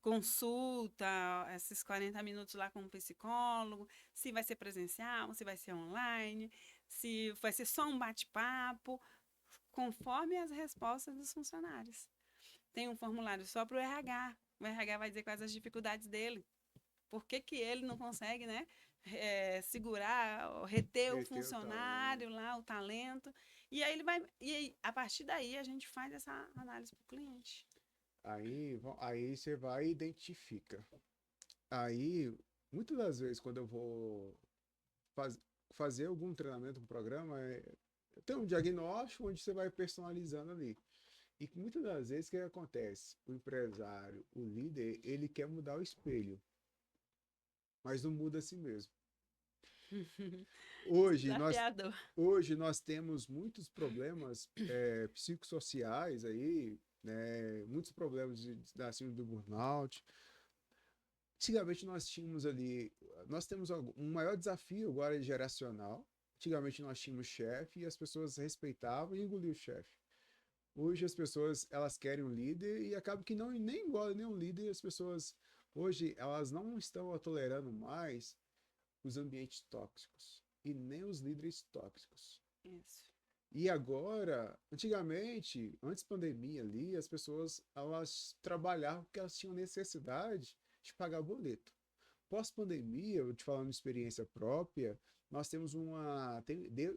consulta, esses 40 minutos lá com o psicólogo, se vai ser presencial, se vai ser online, se vai ser só um bate-papo, conforme as respostas dos funcionários. Tem um formulário só para o RH. O RH vai dizer quais as dificuldades dele. Por que, que ele não consegue, né, segurar, reter o Reter o talento. funcionário lá, o talento. E aí ele vai. E aí, a partir daí a gente faz essa análise para o cliente. Aí você vai e identifica. Aí, muitas das vezes, quando eu vou faz, fazer algum treinamento, um programa, tem um diagnóstico onde você vai personalizando ali. E muitas das vezes, o que acontece? O empresário, o líder, ele quer mudar o espelho, mas não muda a si mesmo. Hoje nós, Desafiador. hoje nós temos muitos problemas psicossociais aí, né? Muitos problemas da síndrome do burnout. Antigamente nós temos um maior desafio agora geracional. Antigamente nós tínhamos chefe e as pessoas respeitavam e engoliam o chefe. Hoje as pessoas elas querem um líder e acaba que não nem engolem nenhum líder e as pessoas hoje elas não estão tolerando mais os ambientes tóxicos e nem os líderes tóxicos. Isso. E agora, antigamente, antes da pandemia ali, as pessoas elas trabalhavam porque elas tinham necessidade de pagar boleto. pós-pandemia, eu te falando de experiência própria, nós temos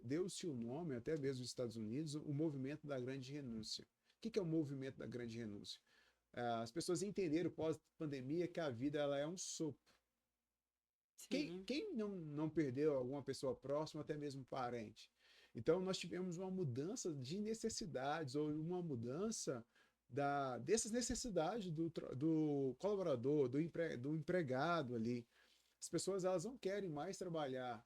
deu-se o nome, até mesmo nos Estados Unidos, o movimento da grande renúncia. O que é o movimento da grande renúncia? As pessoas entenderam pós-pandemia que a vida ela é um sopro. Sim. Quem não perdeu alguma pessoa próxima, até mesmo parente? Então, nós tivemos uma mudança de necessidades, ou uma mudança dessas necessidades do colaborador, do empregado ali. As pessoas elas não querem mais trabalhar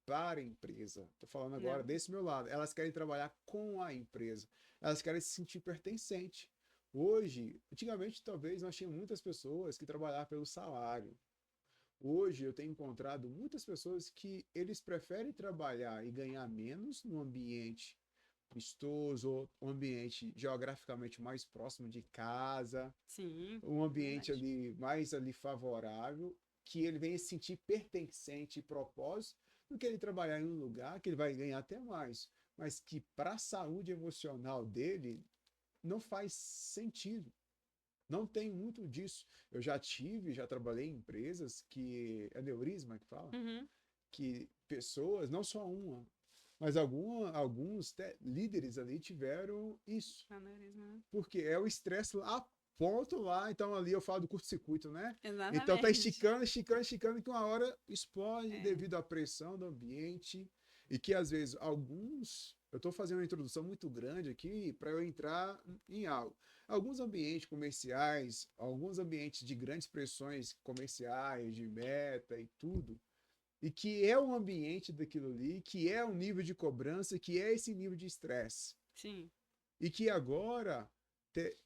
para a empresa. Estou falando agora Não. desse meu lado. Elas querem trabalhar com a empresa. Elas querem se sentir pertencente. Hoje, antigamente, talvez nós tínhamos muitas pessoas que trabalhavam pelo salário. Hoje eu tenho encontrado muitas pessoas que eles preferem trabalhar e ganhar menos no ambiente vistoso, ou um ambiente geograficamente mais próximo de casa, Sim, um ambiente verdade. ali mais ali favorável, que ele venha se sentir pertencente e propósito, do que ele trabalhar em um lugar que ele vai ganhar até mais, mas que para a saúde emocional dele não faz sentido. Não tem muito disso. Eu já trabalhei em empresas que, aneurisma que fala, Uhum. que pessoas, não só uma, mas alguns líderes ali tiveram isso. Aneurisma, né? Porque é o estresse lá, ponto lá, então ali eu falo do curto-circuito, né? Então tá Exatamente. esticando, esticando, esticando, que uma hora explode É. devido à pressão do ambiente e que às vezes eu estou fazendo uma introdução muito grande aqui para eu entrar em algo. Alguns ambientes comerciais, alguns ambientes de grandes pressões comerciais, de meta e tudo, e que é um ambiente daquilo ali, que é um nível de cobrança, que é esse nível de estresse. Sim. E que agora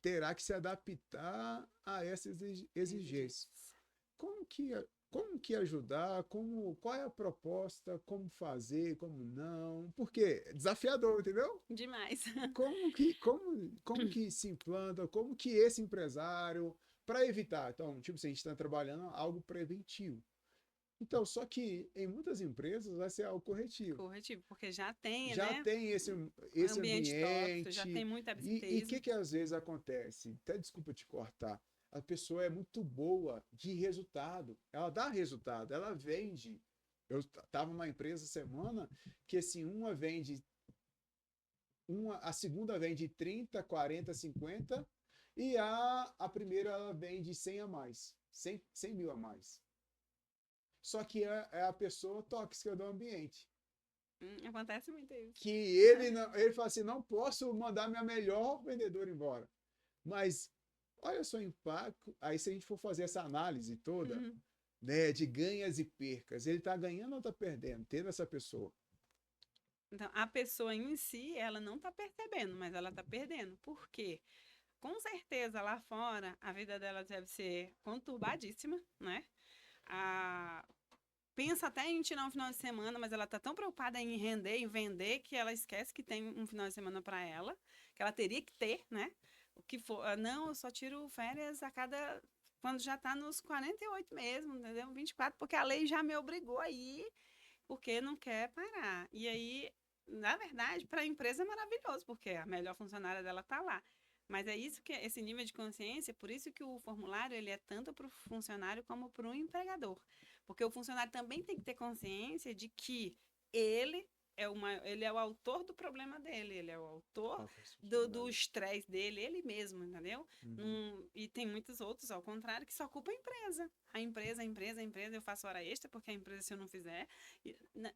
terá que se adaptar a essas exigências. Exigências. Como que, como que ajudar? Qual é a proposta? Como fazer? Como não? Porque é desafiador, entendeu? Demais. Como que se implanta? Como que esse empresário, para evitar, então, tipo, se a gente está trabalhando algo preventivo. Então, só que em muitas empresas vai ser algo corretivo. Corretivo, porque já tem, Já né? tem esse Ambiente tóxico, já tem ambiente. muito E o absenteísmo. que às vezes acontece? Até desculpa te cortar. A pessoa é muito boa de resultado. Ela dá resultado, ela vende. Eu estava numa empresa semana que assim, a segunda vende 30, 40, 50 e a primeira ela vende 100 a mais, 100 mil a mais. Só que é a pessoa tóxica do ambiente. Acontece muito isso. Que ele fala assim, não posso mandar minha melhor vendedora embora. Mas olha só o impacto. Aí se a gente for fazer essa análise toda, Uhum. né, de ganhas e percas, ele está ganhando ou está perdendo, tendo essa pessoa? Então, a pessoa em si, ela não está percebendo, mas ela está perdendo. Por quê? Com certeza lá fora, a vida dela deve ser conturbadíssima, né? A... Pensa até em tirar um final de semana, mas ela tá tão preocupada em render, em vender, que ela esquece que tem um final de semana para ela, que ela teria que ter, né? O que for. Não, eu só tiro férias a cada. Quando já tá nos 48 mesmo, entendeu? 24, porque a lei já me obrigou a ir, porque não quer parar. E aí, na verdade, para a empresa é maravilhoso, porque a melhor funcionária dela tá lá. Mas é isso que esse nível de consciência, por isso que o formulário ele é tanto para o funcionário como para o empregador. Porque o funcionário também tem que ter consciência de que ele ele é o autor do problema dele, ele é o autor do estresse dele, ele mesmo, entendeu? Uhum. E tem muitos outros, ao contrário, que só culpa a empresa. A empresa, eu faço hora extra porque a empresa, se eu não fizer.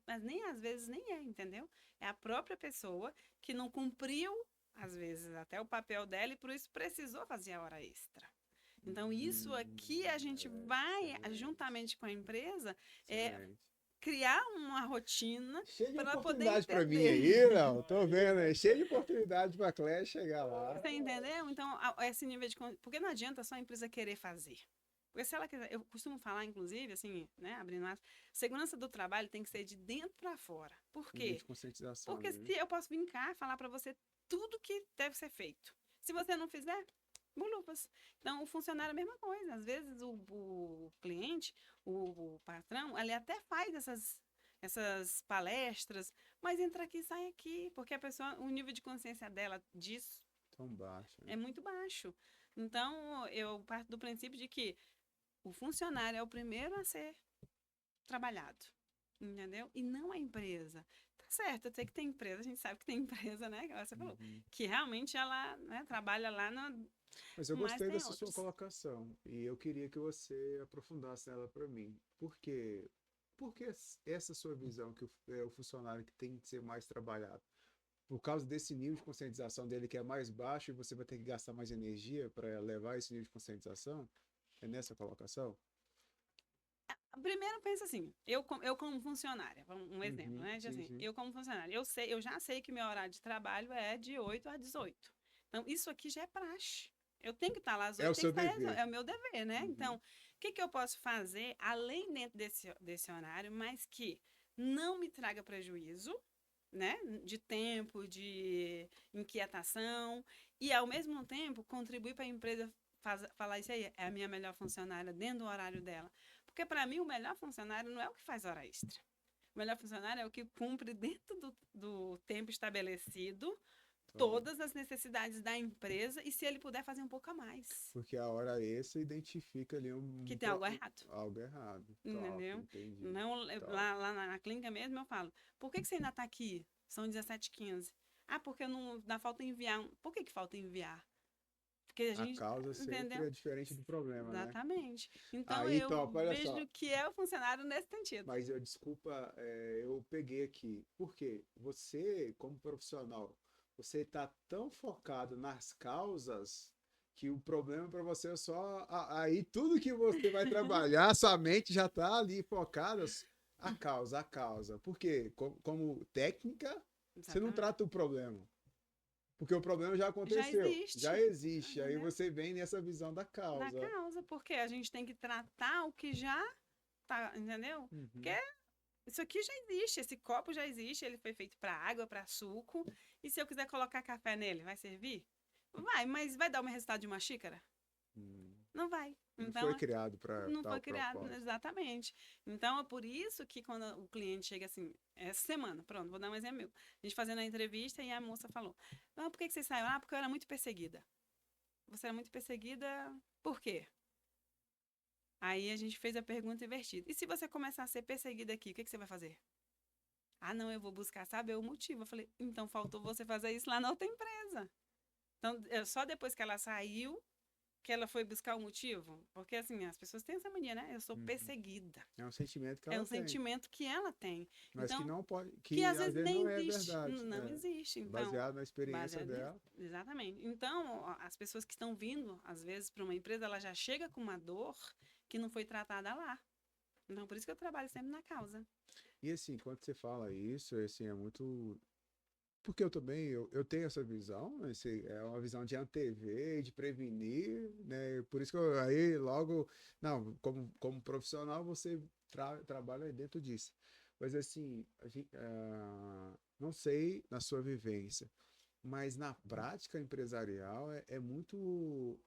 Mas nem às vezes nem é, entendeu? É a própria pessoa que não cumpriu, às vezes, até o papel dela e por isso precisou fazer a hora extra. Então, isso aqui a gente vai, Excelente, juntamente com a empresa, é, excelente. criar uma rotina Cheio de para ela poder oportunidade para mim entender. aí, não. Tô vendo, é cheio de oportunidade para a Claire chegar lá. Você entendeu? Então, esse nível de. Porque não adianta só a empresa querer fazer. Porque se ela quiser. Eu costumo falar, inclusive, assim, né, abrindo aspas, segurança do trabalho tem que ser de dentro para fora. Por Nível quê? de conscientização Porque ali, né? se eu posso vir cá falar para você tudo que deve ser feito. Se você não fizer, bulufas. Então, o funcionário é a mesma coisa. Às vezes, o cliente, o patrão, ele até faz essas palestras, mas entra aqui e sai aqui, porque a pessoa, o nível de consciência dela disso Tão baixo, né? é muito baixo. Então, eu parto do princípio de que o funcionário é o primeiro a ser trabalhado, entendeu? E não a empresa. Tá certo, eu sei que tem empresa, a gente sabe que tem empresa, né? Que você falou, Uhum. que realmente ela, né, trabalha lá, Mas eu mas gostei tem dessa sua outros. colocação e eu queria que você aprofundasse ela para mim. Por quê? Porque essa sua visão que é o funcionário que tem que ser mais trabalhado, por causa desse nível de conscientização dele que é mais baixo e você vai ter que gastar mais energia para levar esse nível de conscientização? É nessa colocação? Primeiro pensa assim, eu como funcionária, um exemplo, Uhum, né? De sim, assim, sim. eu como funcionária, eu já sei que meu horário de trabalho é de 8 a 18. Então, isso aqui já é praxe. Eu tenho que estar lá às É 8, o tem que seu estar, dever. é o meu dever, né? Então, Uhum. o que que eu posso fazer além dentro desse horário, mas que não me traga prejuízo, né? De tempo, de inquietação, e ao mesmo tempo contribuir para a empresa falar isso aí, é a minha melhor funcionária dentro do horário dela. Porque para mim o melhor funcionário não é o que faz hora extra. O melhor funcionário é o que cumpre dentro do tempo estabelecido Então, todas as necessidades da empresa e se ele puder fazer um pouco a mais. porque a hora extra identifica ali Que tem algo errado. algo errado. Top, Entendeu? entendi. Não, Top. lá na clínica mesmo eu falo, por que você ainda está aqui? São 17h15. Ah, porque não dá falta enviar. Por que falta enviar? Porque a A gente, causa sempre entendeu? é diferente do problema, né? Exatamente. Então Aí, eu top, olha só. vejo que é o funcionário nesse sentido. Mas eu, desculpa, eu peguei aqui. Por quê? Você, como profissional, você está tão focado nas causas que o problema para você é só. Aí tudo que você vai trabalhar, sua mente já está ali focada. A causa. Por quê? Como técnica, você não Exatamente. trata o problema. Porque o problema já Já aconteceu, já existe, existe. Aí entendeu? você vem nessa visão da Da causa. causa, porque a gente tem que tratar o que já tá, entendeu? Porque Uhum. isso aqui já existe, esse copo já existe, ele foi feito para água, para suco. E se eu quiser colocar café nele, vai servir? Vai, mas vai dar o resultado de uma xícara? Hum. Não vai. Não foi Então, criado para não tal foi criado, propósito. exatamente. Então, é por isso que quando o cliente chega assim, essa semana, pronto, vou dar um exemplo meu. A gente fazendo a entrevista e a moça falou: Ah, por que você saiu? Ah, porque eu era muito perseguida. Você era muito perseguida, por quê? Aí a gente fez a pergunta invertida. E se você começar a ser perseguida aqui, o que você vai fazer? Ah, não, eu vou buscar saber o motivo. Eu falei, então faltou você fazer isso lá na outra empresa. Então, só depois que ela saiu, que ela foi buscar o motivo. Porque, assim, as pessoas têm essa mania, né? Eu sou Uhum. perseguida. É um sentimento que É ela um tem, sentimento que ela tem. mas que Então, não pode, que que às às vezes vezes nem não é existe. verdade, Não existe. Então, baseado na experiência baseado dela. exatamente. Então, as pessoas que estão vindo, às vezes, para uma empresa, ela já chega com uma dor que não foi tratada lá. Então, por isso que eu trabalho sempre na causa. E assim, quando você fala isso, assim, é muito. Porque eu também eu tenho essa visão, é uma visão de antever, de prevenir, né? Por isso que eu, aí logo, não, como profissional você trabalha dentro disso. Mas assim, não sei na sua vivência, mas na prática empresarial é muito.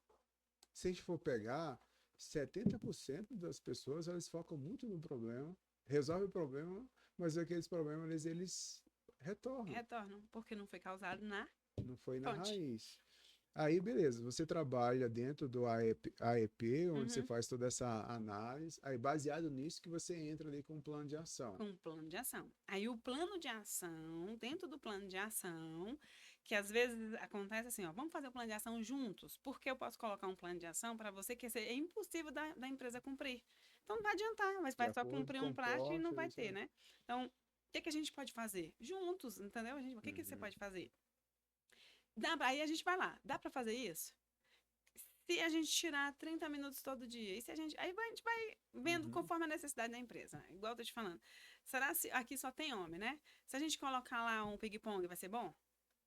Se a gente for pegar, 70% das pessoas elas focam muito no problema, resolve o problema, mas aqueles problemas eles retornam, Retornam, porque não foi causado na não foi na fonte. raiz. Aí, beleza, você trabalha dentro do AEP, onde você Uhum. faz toda essa análise, aí baseado nisso que você entra ali com um plano de ação. Com um plano de ação. Aí o plano de ação, dentro do plano de ação, que às vezes acontece assim, ó, vamos fazer o plano de ação juntos, porque eu posso colocar um plano de ação para você que é impossível da empresa cumprir. Então não vai adiantar, mas De vai só acordo cumprir com um o prazo e não porte, vai isso ter, aí. né? Então, o que a gente pode fazer? Juntos, entendeu? O que você Uhum. pode fazer? Aí a gente vai lá, dá para fazer isso? Se a gente tirar 30 minutos todo dia, e se a gente. Aí a gente vai vendo Uhum. conforme a necessidade da empresa, né? Igual eu tô te falando. Será se aqui só tem homem, né? Se a gente colocar lá um ping-pong, vai ser bom?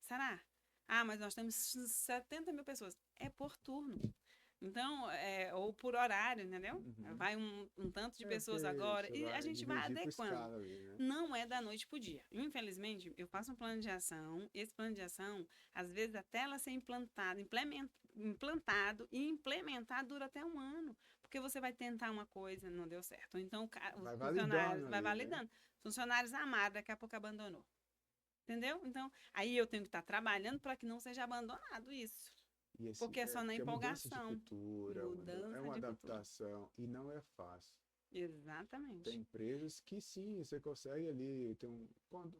Será? Ah, mas nós temos 70 mil pessoas. É por turno. Então, ou por horário, entendeu? Uhum. Vai um tanto de pessoas Porque agora você e a vai gente vai dividir por adequando. escala ali, né? Não é da noite pro dia. Infelizmente, eu faço um plano de ação. Esse plano de ação, às vezes, até ela ser implantado e implementado dura até um ano. Porque você vai tentar uma coisa, não deu certo. Ou então, os Vai funcionários, validando vai ali, né? validando. Funcionários amaram, daqui a pouco abandonou. Entendeu? Então, aí eu tenho que estar trabalhando para que não seja abandonado isso. E assim, Porque é só na porque é mudança de empolgação. cultura, Mudança é uma de cultura. adaptação e não é fácil. Tem Exatamente. empresas que sim, você consegue ali ter quando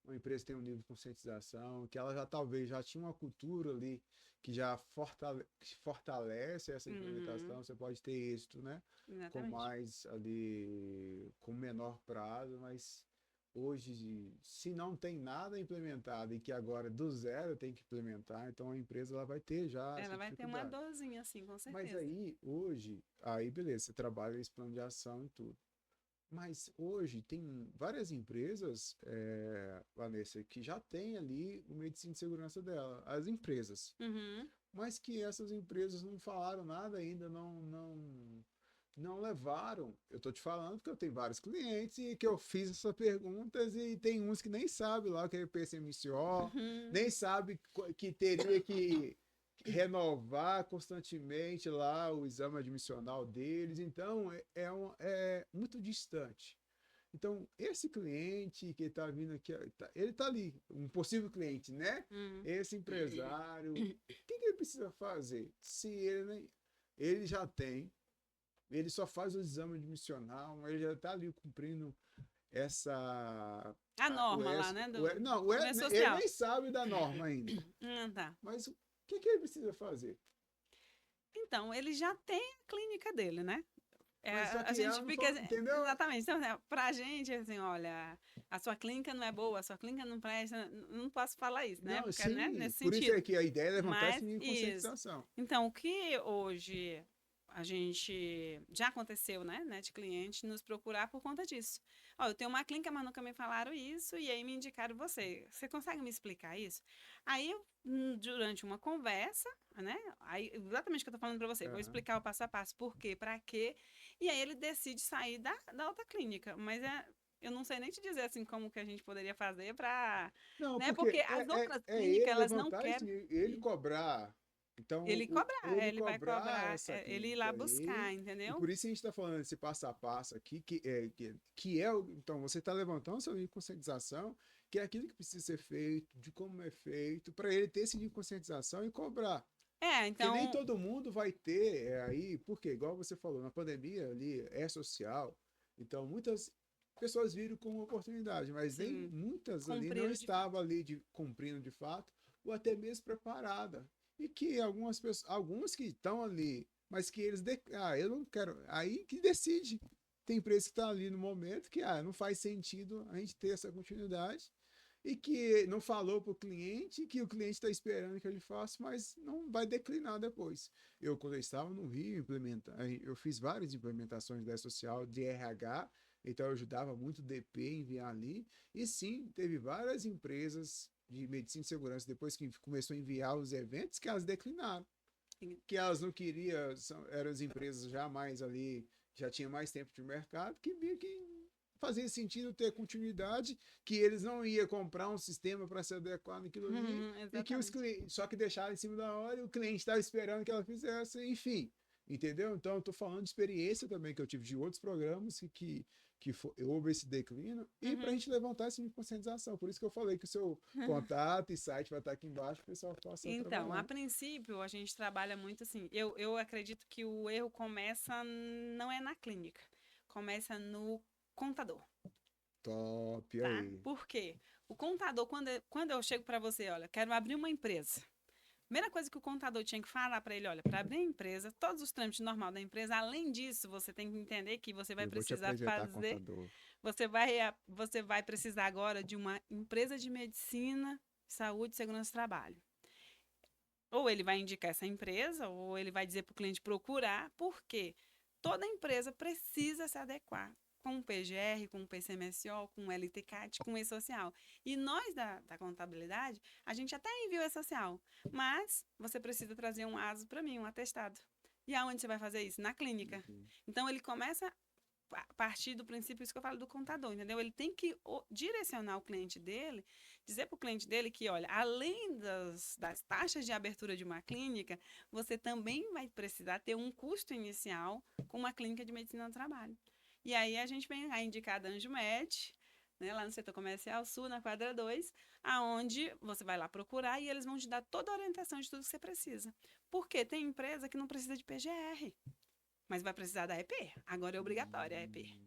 uma empresa tem um nível de conscientização, que ela já talvez já tinha uma cultura ali que já que fortalece essa Uhum, implementação, você pode ter êxito, né? Com exatamente. mais ali, com menor prazo, mas hoje, se não tem nada implementado e que agora do zero tem que implementar, então a empresa ela vai ter já Ela essa vai ter uma dificuldade. dorzinha, assim, com Mas certeza. aí, hoje, aí beleza, você trabalha esse plano de ação e tudo. Mas hoje tem várias empresas, Vanessa, que já tem ali o medicina de segurança dela, as empresas. Uhum. Mas que essas empresas não falaram nada ainda, não levaram. Eu estou te falando que eu tenho vários clientes e que eu fiz essas perguntas e tem uns que nem sabem lá o que é PCMCO, Uhum. nem sabe que teria que renovar constantemente lá o exame admissional deles. Então, é muito distante. Então, esse cliente que está vindo aqui, ele está ali, um possível cliente, né? Uhum. Esse empresário, o que ele precisa fazer? Se ele já tem, ele só faz o exame admissional, ele já está ali cumprindo essa. A O norma lá, S, né, não, do meu ele social. nem sabe da norma ainda. Tá. Mas o que ele precisa fazer? Então, ele já tem a clínica dele, né? Mas só A que ela gente não fica, falou, entendeu? exatamente, então, né, pra gente, assim, olha, a sua clínica não é boa, a sua clínica não presta, não posso falar isso, né? Não, Porque, né, sim, nesse por isso é sentido. que a ideia é levantar esse Mas, nível de isso. conscientização. Então, o que hoje a gente já aconteceu, né, de cliente nos procurar por conta disso. Ó, eu tenho uma clínica, mas nunca me falaram isso, e aí me indicaram você. Você consegue me explicar isso? Aí, durante uma conversa, né, aí, exatamente o que eu tô falando para você, vou Aham. explicar o passo a passo, por quê, para quê, e aí ele decide sair da outra clínica, mas eu não sei nem te dizer assim como que a gente poderia fazer para, Não, né, porque porque as outras é clínicas ele elas não levantar esse querem. nível, ele cobrar. Então, Ele cobrar, ele ele vai cobrar cobrar, essa ele ir lá clínica buscar, aí, e entendeu? por isso a gente está falando esse passo a passo aqui, então você está levantando seu nível de conscientização, que é aquilo que precisa ser feito, de como é feito, para ele ter esse nível de conscientização e cobrar. Porque nem Então, todo mundo vai ter aí, porque, igual você falou, na pandemia ali é social, então muitas pessoas viram como oportunidade, mas nem sim, muitas ali não cumpriram de estavam fato. ali cumprindo de fato, ou até mesmo preparada. E que algumas pessoas, alguns que estão ali, mas que eu não quero, aí que decide. Tem empresa que está ali no momento que não faz sentido a gente ter essa continuidade e que não falou para o cliente, que o cliente está esperando que ele faça, mas não vai declinar depois. Eu, quando eu estava no Rio, eu fiz várias implementações da social de RH, então eu ajudava muito o DP a enviar ali, e sim, teve várias empresas de medicina e segurança, depois que começou a enviar os eventos, que elas declinaram, Sim. que elas não queriam, eram as empresas já mais ali, já tinha mais tempo de mercado, que via que fazia sentido ter continuidade, que eles não iam comprar um sistema para se adequar naquilo ali, e que os Exatamente. clientes, só que deixaram em cima da hora e o cliente estava esperando que ela fizesse, enfim. Entendeu? Então, eu estou falando de experiência também que eu tive de outros programas houve esse declínio e para a Uhum. gente levantar esse nível de conscientização. Por isso que eu falei que o seu contato e site vai estar aqui embaixo, para o pessoal possa Então, a trabalhar. princípio, a gente trabalha muito assim. Eu acredito que o erro começa não é na clínica, começa no contador, Top tá? aí. Por quê? O contador, quando eu chego para você, olha, quero abrir uma empresa. Primeira coisa que o contador tinha que falar para ele, olha, para abrir a empresa, todos os trâmites normais da empresa, além disso, você tem que entender que você vai Eu vou te precisar apresentar, fazer, contador. você vai precisar agora de uma empresa de medicina, saúde e segurança do trabalho. Ou ele vai indicar essa empresa, ou ele vai dizer para o cliente procurar, porque toda empresa precisa se adequar com o PGR, com o PCMSO, com o LTCAT, com o E-Social. E nós da contabilidade, a gente até envia o E-Social, mas você precisa trazer um ASO para mim, um atestado. E aonde você vai fazer isso? Na clínica. Uhum. Então ele começa a partir do princípio, isso que eu falo do contador, entendeu? Ele tem que direcionar o cliente dele, dizer para o cliente dele que, olha, além das taxas de abertura de uma clínica, você também vai precisar ter um custo inicial com uma clínica de medicina do trabalho. E aí a gente vem a indicar a Anjomed, né, lá no setor comercial sul, na quadra 2, aonde você vai lá procurar e eles vão te dar toda a orientação de tudo que você precisa. Porque tem empresa que não precisa de PGR, mas vai precisar da EP. Agora é obrigatória a EP.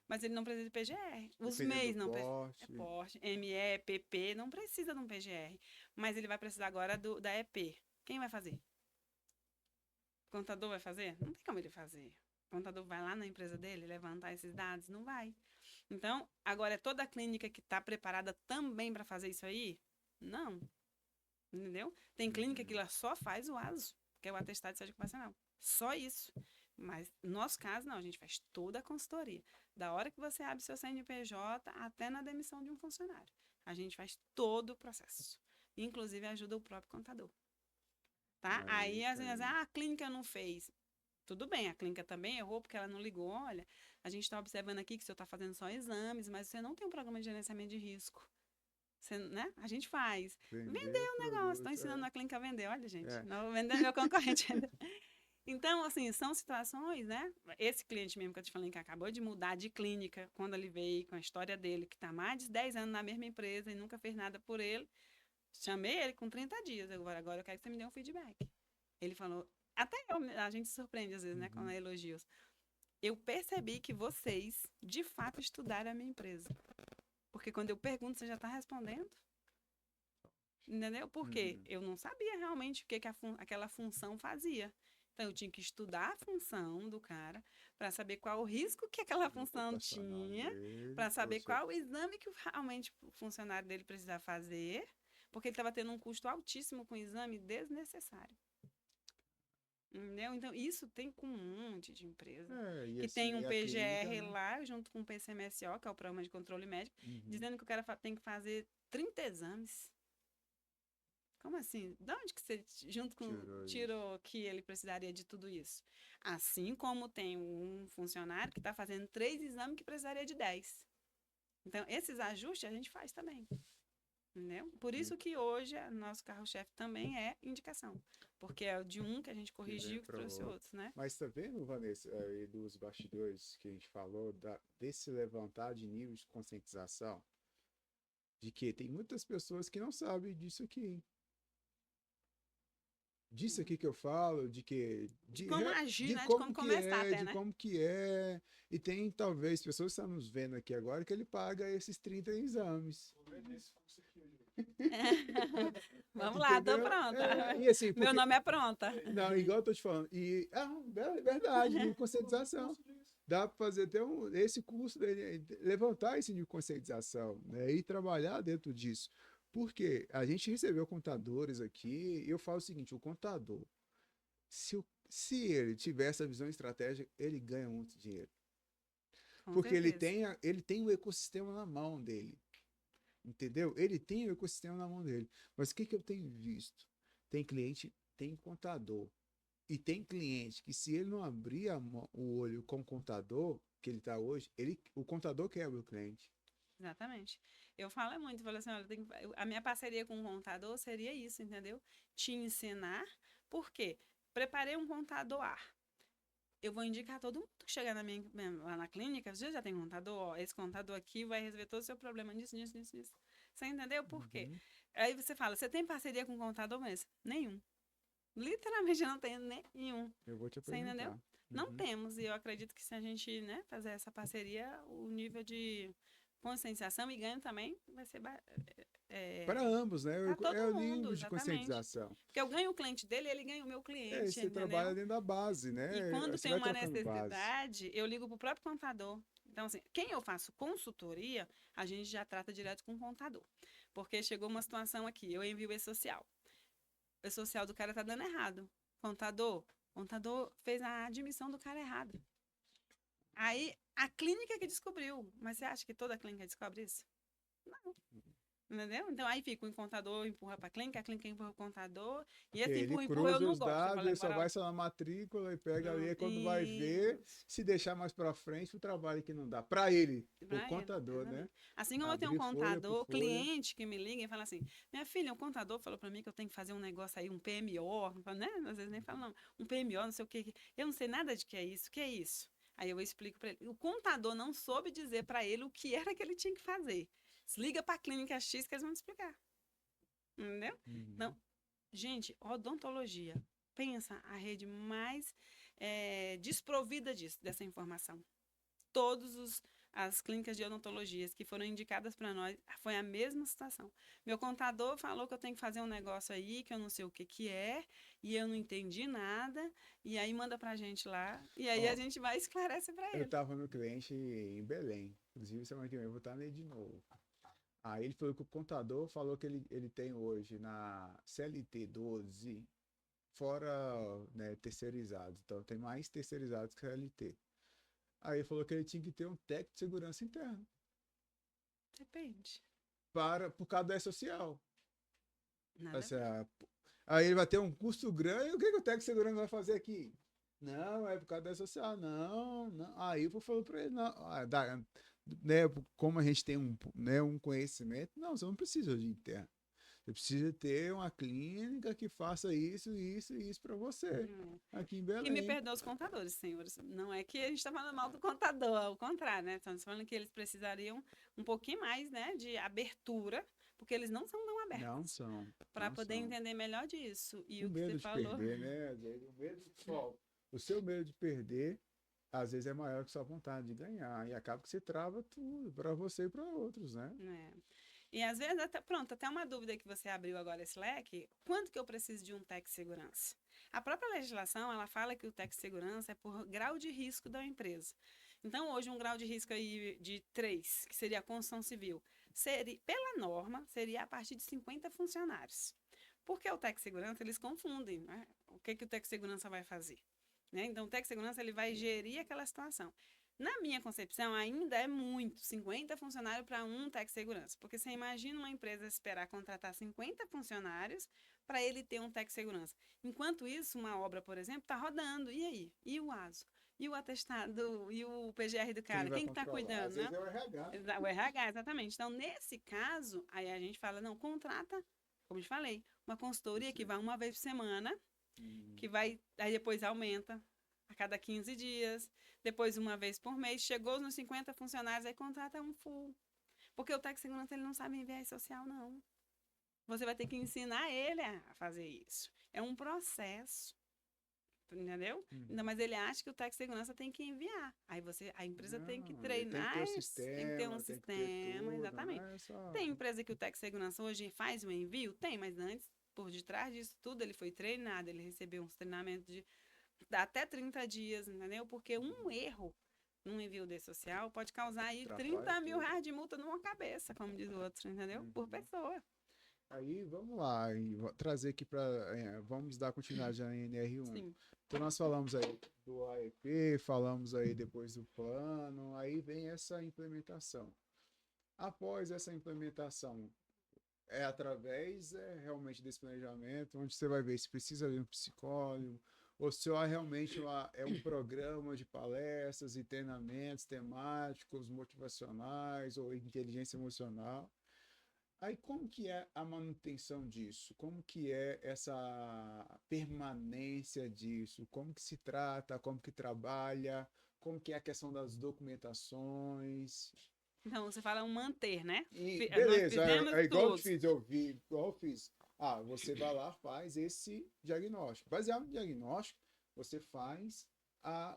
Mas ele não precisa de PGR. Os Dependendo do MEIs não precisam. porte. É porte, ME, PP, não precisa de um PGR. Mas ele vai precisar agora da EP. Quem vai fazer? O contador vai fazer? Não tem como ele fazer. O contador vai lá na empresa dele levantar esses dados? Não vai. Então, agora é toda a clínica que está preparada também para fazer isso aí? Não. Entendeu? Tem clínica que ela só faz o ASO, que é o atestado de saúde ocupacional. Só isso. Mas no nosso caso, não, a gente faz toda a consultoria. Da hora que você abre seu CNPJ até na demissão de um funcionário. A gente faz todo o processo. Inclusive ajuda o próprio contador. Tá? Aí, às vezes, a clínica não fez. Tudo bem, a clínica também errou porque ela não ligou. Olha, a gente está observando aqui que o senhor está fazendo só exames, mas você não tem um programa de gerenciamento de risco. Você, né? A gente faz. Vendeu o negócio, estou ensinando a clínica a vender. Olha, gente, não vendendo meu concorrente ainda. Então, assim, são situações, né? Esse cliente mesmo que eu te falei que acabou de mudar de clínica, quando ele veio com a história dele, que está mais de 10 anos na mesma empresa e nunca fez nada por ele, chamei ele com 30 dias. Agora eu quero que você me dê um feedback. Ele falou, até a gente se surpreende às vezes, né, com elogios. Eu percebi que vocês, de fato, estudaram a minha empresa. Porque quando eu pergunto, você já está respondendo. Entendeu? Porque eu não sabia realmente o que aquela função fazia. Então, eu tinha que estudar a função do cara para saber qual o risco que aquela função tinha, para saber qual o exame que realmente o funcionário dele precisava fazer, porque ele estava tendo um custo altíssimo com o exame desnecessário. Entendeu? Então, isso tem com um monte de empresa. Que assim, tem um PGR clínica, lá, junto com o PCMSO, que é o Programa de Controle Médico, dizendo que o cara tem que fazer 30 exames. Como assim? De onde que você, junto com, tirou que ele precisaria de tudo isso? Assim como tem um funcionário que está fazendo 3 exames que precisaria de 10. Então, esses ajustes a gente faz também. Entendeu? Por isso que hoje nosso carro-chefe também é indicação. Porque é o de um que a gente corrigiu que trouxe outros, né? Mas tá vendo, Vanessa, aí dos bastidores que a gente falou, desse levantar de nível de conscientização, de que tem muitas pessoas que não sabem disso aqui, hein? Disso aqui que eu falo, de que... De como agir, né? De como começar até, né? De como que é. E tem, talvez, pessoas que estão nos vendo aqui agora que ele paga esses 30 exames. Vamos lá, tô pronta. E assim, meu nome é pronta. Não, igual eu tô te falando. E é verdade, de conscientização. Dá para fazer até esse curso, levantar esse nível de conscientização, né? E trabalhar dentro disso. Porque a gente recebeu contadores aqui, e eu falo o seguinte, o contador, se ele tiver essa visão estratégica, ele ganha muito dinheiro. Porque ele tem o ecossistema na mão dele. Entendeu? Ele tem o ecossistema na mão dele. Mas o que eu tenho visto? Tem cliente, tem contador. E tem cliente que se ele não abrir o olho com o contador, que ele está hoje, o contador quebra o cliente. Exatamente. Eu falo muito, falo assim, olha, a minha parceria com o contador seria isso, entendeu? Te ensinar, por quê? Preparei um contador A. Eu vou indicar todo mundo que chegar lá na clínica, você já tem contador, ó, esse contador aqui vai resolver todo o seu problema nisso. Você entendeu por quê? Aí você fala, você tem parceria com o contador mesmo? Nenhum. Literalmente eu não tenho nenhum. Eu vou te apresentar. Você entendeu? Não temos, e eu acredito que se a gente, né, fazer essa parceria, o nível de conscientização e ganho também vai ser para ambos, né? É o nível de conscientização. Porque eu ganho o cliente dele, ele ganha o meu cliente. Você trabalha dentro da base, né? E quando tem uma necessidade, eu ligo para o próprio contador. Então, assim, quem eu faço consultoria, a gente já trata direto com o contador. Porque chegou uma situação aqui, eu envio o e-social. O e-social do cara tá dando errado. Contador fez a admissão do cara errado. Aí, a clínica que descobriu. Mas você acha que toda clínica descobre isso? Não. Entendeu? Então, aí fica o contador empurra para a clínica empurra o contador, e esse empurra eu não gosto. Dados, ele só vai na matrícula e pega ali, quando vai ver, se deixar mais para frente, o trabalho que não dá. Para ele, o contador, né? Assim como eu tenho um contador, cliente que me liga e fala assim, minha filha, um contador falou para mim que eu tenho que fazer um negócio aí, um PMO, né? Às vezes nem fala, não, um PMO, não sei o que, eu não sei nada de que é isso, o que é isso? Aí eu explico para ele. O contador não soube dizer para ele o que era que ele tinha que fazer. Liga para a clínica X que eles vão te explicar. Entendeu? Então, Uhum. gente, odontologia. Pensa a rede mais desprovida disso, dessa informação. Todos as clínicas de odontologias que foram indicadas para nós, foi a mesma situação. Meu contador falou que eu tenho que fazer um negócio aí, que eu não sei o que que é, e eu não entendi nada, e aí manda pra gente lá, e aí a Ó, gente vai e esclarece para eu ele. tava no cliente em Belém. Inclusive, semana que vem eu vou estar nele de novo. Aí ele falou que o contador falou que ele tem hoje na CLT 12, fora, né, terceirizados. Então tem mais terceirizados que CLT. Aí ele falou que ele tinha que ter um técnico de segurança interno Depende. por causa da social. Nada a Assim, ver. aí ele vai ter um custo grande. O que o técnico de segurança vai fazer aqui? Não, é por causa da social. Não, não. Aí eu falou para ele, não. Né, como a gente tem um conhecimento, não, você não precisa de interno. Você precisa ter uma clínica que faça isso, isso e isso para você, Hum. aqui em E me Belém. perdoa os contadores, senhores. Não é que a gente está falando mal do contador, ao contrário, né? Estamos falando que eles precisariam um pouquinho mais, né, de abertura, porque eles não são tão Não abertos, são, para não poder são. entender melhor disso. E Com o que você medo de falou, perder, né? Às vezes, o seu medo de perder, às vezes é maior que sua vontade de ganhar. E acaba que você trava tudo para você e para outros, né? né? E às vezes, até, pronto, até uma dúvida que você abriu agora esse leque, quanto que eu preciso de um tech segurança? A própria legislação, ela fala que o tech segurança é por grau de risco da empresa. Então, hoje, um grau de risco aí de 3, que seria a construção civil, seria, pela norma, seria a partir de 50 funcionários. Porque o tech segurança, eles confundem, né? O que, que o tech segurança vai fazer? Né? Então, o tech segurança, ele vai gerir aquela situação. Na minha concepção, ainda é muito, 50 funcionários para um tech segurança. Porque você imagina uma empresa esperar contratar 50 funcionários para ele ter um tech segurança. Enquanto isso, uma obra, por exemplo, está rodando. E aí? E o ASO? E o atestado? E o PGR do Quem cara? vai Quem está controlar? cuidando, Às vezes né? é o RH, né? O RH, exatamente. Então, nesse caso, aí a gente fala, não, contrata, como eu te falei, uma consultoria que Você. vai uma vez por semana, Hum, que vai, aí depois aumenta a cada 15 dias, depois uma vez por mês, chegou nos 50 funcionários, aí contrata um full. Porque o técnico de segurança ele não sabe enviar social, não. Você vai ter que ensinar ele a fazer isso. É um processo, entendeu? Ainda uhum. mais ele acha que o técnico de segurança tem que enviar. Aí a empresa tem que Não, ele tem que treinar, ter o tem que ter um sistema, tem que ter sistema, tudo, não exatamente. é só. Tem empresa que o técnico de segurança hoje faz o envio? Tem, mas antes, por detrás disso tudo, ele foi treinado, ele recebeu uns treinamentos de dá até 30 dias, entendeu? Porque um erro num envio de social pode causar aí Atrapalha 30 mil tudo. reais de multa numa cabeça, como diz o outro, entendeu? Por Uhum. pessoa. Aí vamos lá, e trazer aqui para. Vamos dar continuidade à NR1. Sim. Então nós falamos aí do AEP, falamos aí depois do plano, aí vem essa implementação. Após essa implementação, realmente desse planejamento, onde você vai ver se precisa de um psicólogo, ou se realmente é um programa de palestras e treinamentos temáticos, motivacionais ou inteligência emocional. Aí como que é a manutenção disso? Como que é essa permanência disso? Como que se trata? Como que trabalha? Como que é a questão das documentações? Então, você fala um manter, né? E Nós beleza, fizemos é igual eu tudo. fiz, igual eu fiz. Ah, você vai lá, faz esse diagnóstico. Baseado no diagnóstico, você faz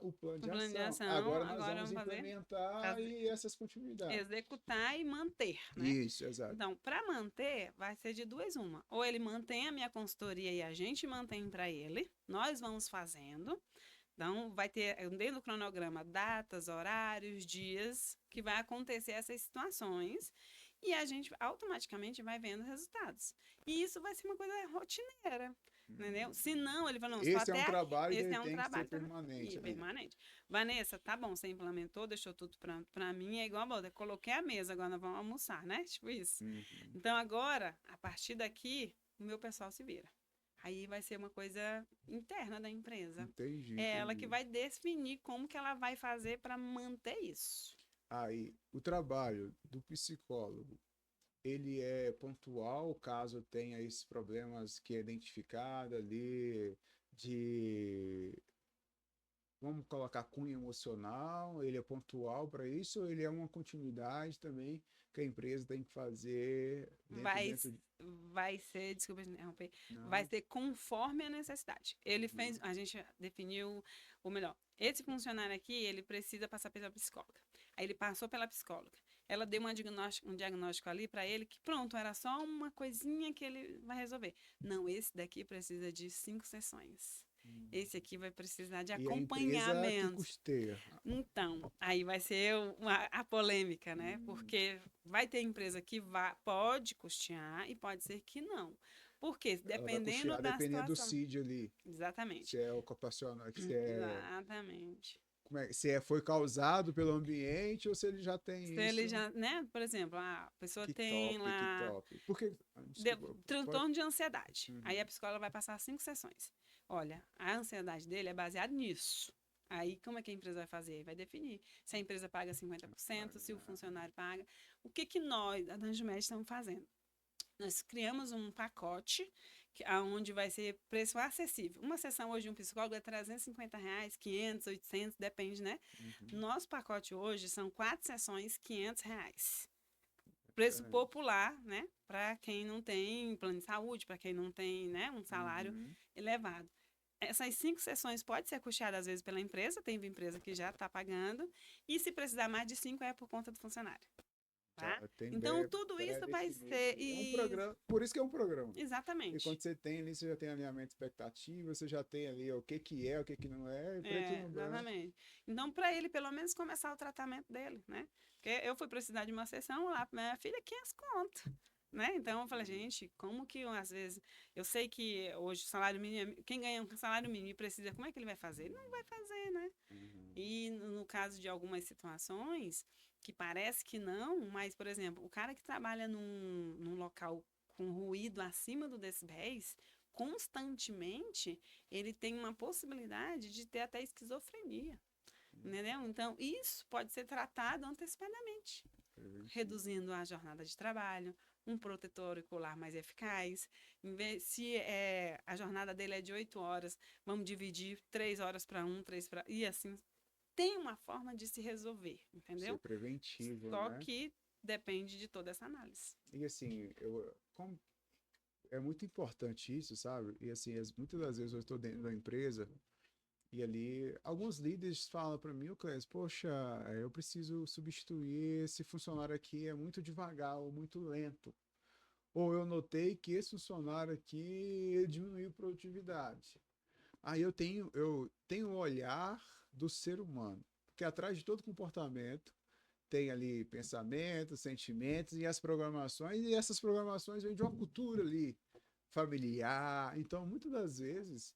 o plano O de plano de ação. ação, Agora nós agora vamos vamos implementar fazer e essas continuidades. executar e manter, né? Isso, exato. Então, para manter, vai ser de duas uma. Ou ele mantém a minha consultoria e a gente mantém para ele, nós vamos fazendo. Então, vai ter dentro do cronograma datas, horários, dias que vai acontecer essas situações e a gente automaticamente vai vendo resultados. E isso vai ser uma coisa rotineira, entendeu? Se não, ele fala, não, só Esse é um até trabalho que esse ele é um tem que ser trabalho permanente, e né? permanente. Vanessa, tá bom, você implementou, deixou tudo pronto para mim, é igual a bola, coloquei a mesa, agora nós vamos almoçar, né? Tipo isso. Uhum. Então, agora, a partir daqui, o meu pessoal se vira. Aí vai ser uma coisa interna da empresa. Entendi, É ela que entendi. vai definir como que ela vai fazer para manter isso. Aí, o trabalho do psicólogo, ele é pontual caso tenha esses problemas que é identificado ali de vamos colocar cunho emocional, ele é pontual para isso, ou ele é uma continuidade também que a empresa tem que fazer Vai, dentro de... vai ser, desculpa te interromper, vai Não. ser conforme a necessidade. Ele fez, Uhum. a gente definiu, ou melhor, esse funcionário aqui, ele precisa passar pela psicóloga. Aí ele passou pela psicóloga. Ela deu um diagnóstico ali para ele que pronto, era só uma coisinha que ele vai resolver. Não, esse daqui precisa de 5 sessões. Esse aqui vai precisar de E a empresa que acompanhamento. custeia. Então, aí vai ser a polêmica, né? Hum. Porque vai ter empresa que pode custear e pode ser que não. Porque Ela vai dependendo custear da dependendo do situação. CID ali, Exatamente. se é ocupacional, se é, Exatamente. se é, foi causado pelo ambiente ou se ele já tem Se ele isso. já, né? Por exemplo, a pessoa Que tem top, que lá top. Porque, desculpa, pode... transtorno de ansiedade. Aí Uhum. a psicóloga vai passar 5 sessões. Olha, a ansiedade dele é baseada nisso. Aí, como é que a empresa vai fazer? Vai definir. Se a empresa paga 50%, se o funcionário paga. O que que nós, a Danjumed, estamos fazendo? Nós criamos um pacote onde vai ser preço acessível. Uma sessão hoje de um psicólogo é R$ 350, 500, 800, depende, né? Uhum. Nosso pacote hoje são 4 sessões, R$ 500. Preço Diferente. popular, né? Para quem não tem plano de saúde, para quem não tem, né, um salário Uhum. elevado. Essas 5 sessões pode ser custeadas às vezes pela empresa, tem empresa que já está pagando, e se precisar mais de 5 é por conta do funcionário, tá? Já tem Então tudo isso vai pré-definido. ser É um programa, por isso que é um programa. Porque exatamente. quando você tem ali, você já tem alinhamento de expectativa, você já tem ali ó, o que é, o que não é, preto É, no branco. exatamente. Então, para ele, pelo menos, começar o tratamento dele, né? Porque eu fui precisar de uma sessão lá para minha filha, 500 conto. Né? Então eu falei, gente, como que às vezes eu sei que hoje o salário mínimo, quem ganha um salário mínimo e precisa, como é que ele vai fazer? Ele não vai fazer, né? Uhum. E no caso de algumas situações que parece que não, mas por exemplo, o cara que trabalha num local com ruído acima do decibéis, constantemente, ele tem uma possibilidade de ter até esquizofrenia. Entendeu? Então, isso pode ser tratado antecipadamente, Preventivo. reduzindo a jornada de trabalho, um protetor auricular mais eficaz. Se a jornada dele é de 8 horas, vamos dividir 3 horas para um, 3 para. E assim, tem uma forma de se resolver, Ser entendeu? preventivo, Só né? que depende de toda essa análise. E assim, é muito importante isso, sabe? E assim, muitas das vezes eu estou dentro da empresa e ali alguns líderes falam para mim, o Clésio, poxa, eu preciso substituir esse funcionário aqui, é muito devagar ou muito lento. Ou eu notei que esse funcionário aqui diminuiu a produtividade. Aí eu tenho o olhar do ser humano, porque atrás de todo comportamento tem ali pensamentos, sentimentos e as programações, e essas programações vêm de uma cultura ali familiar. Então, muitas das vezes,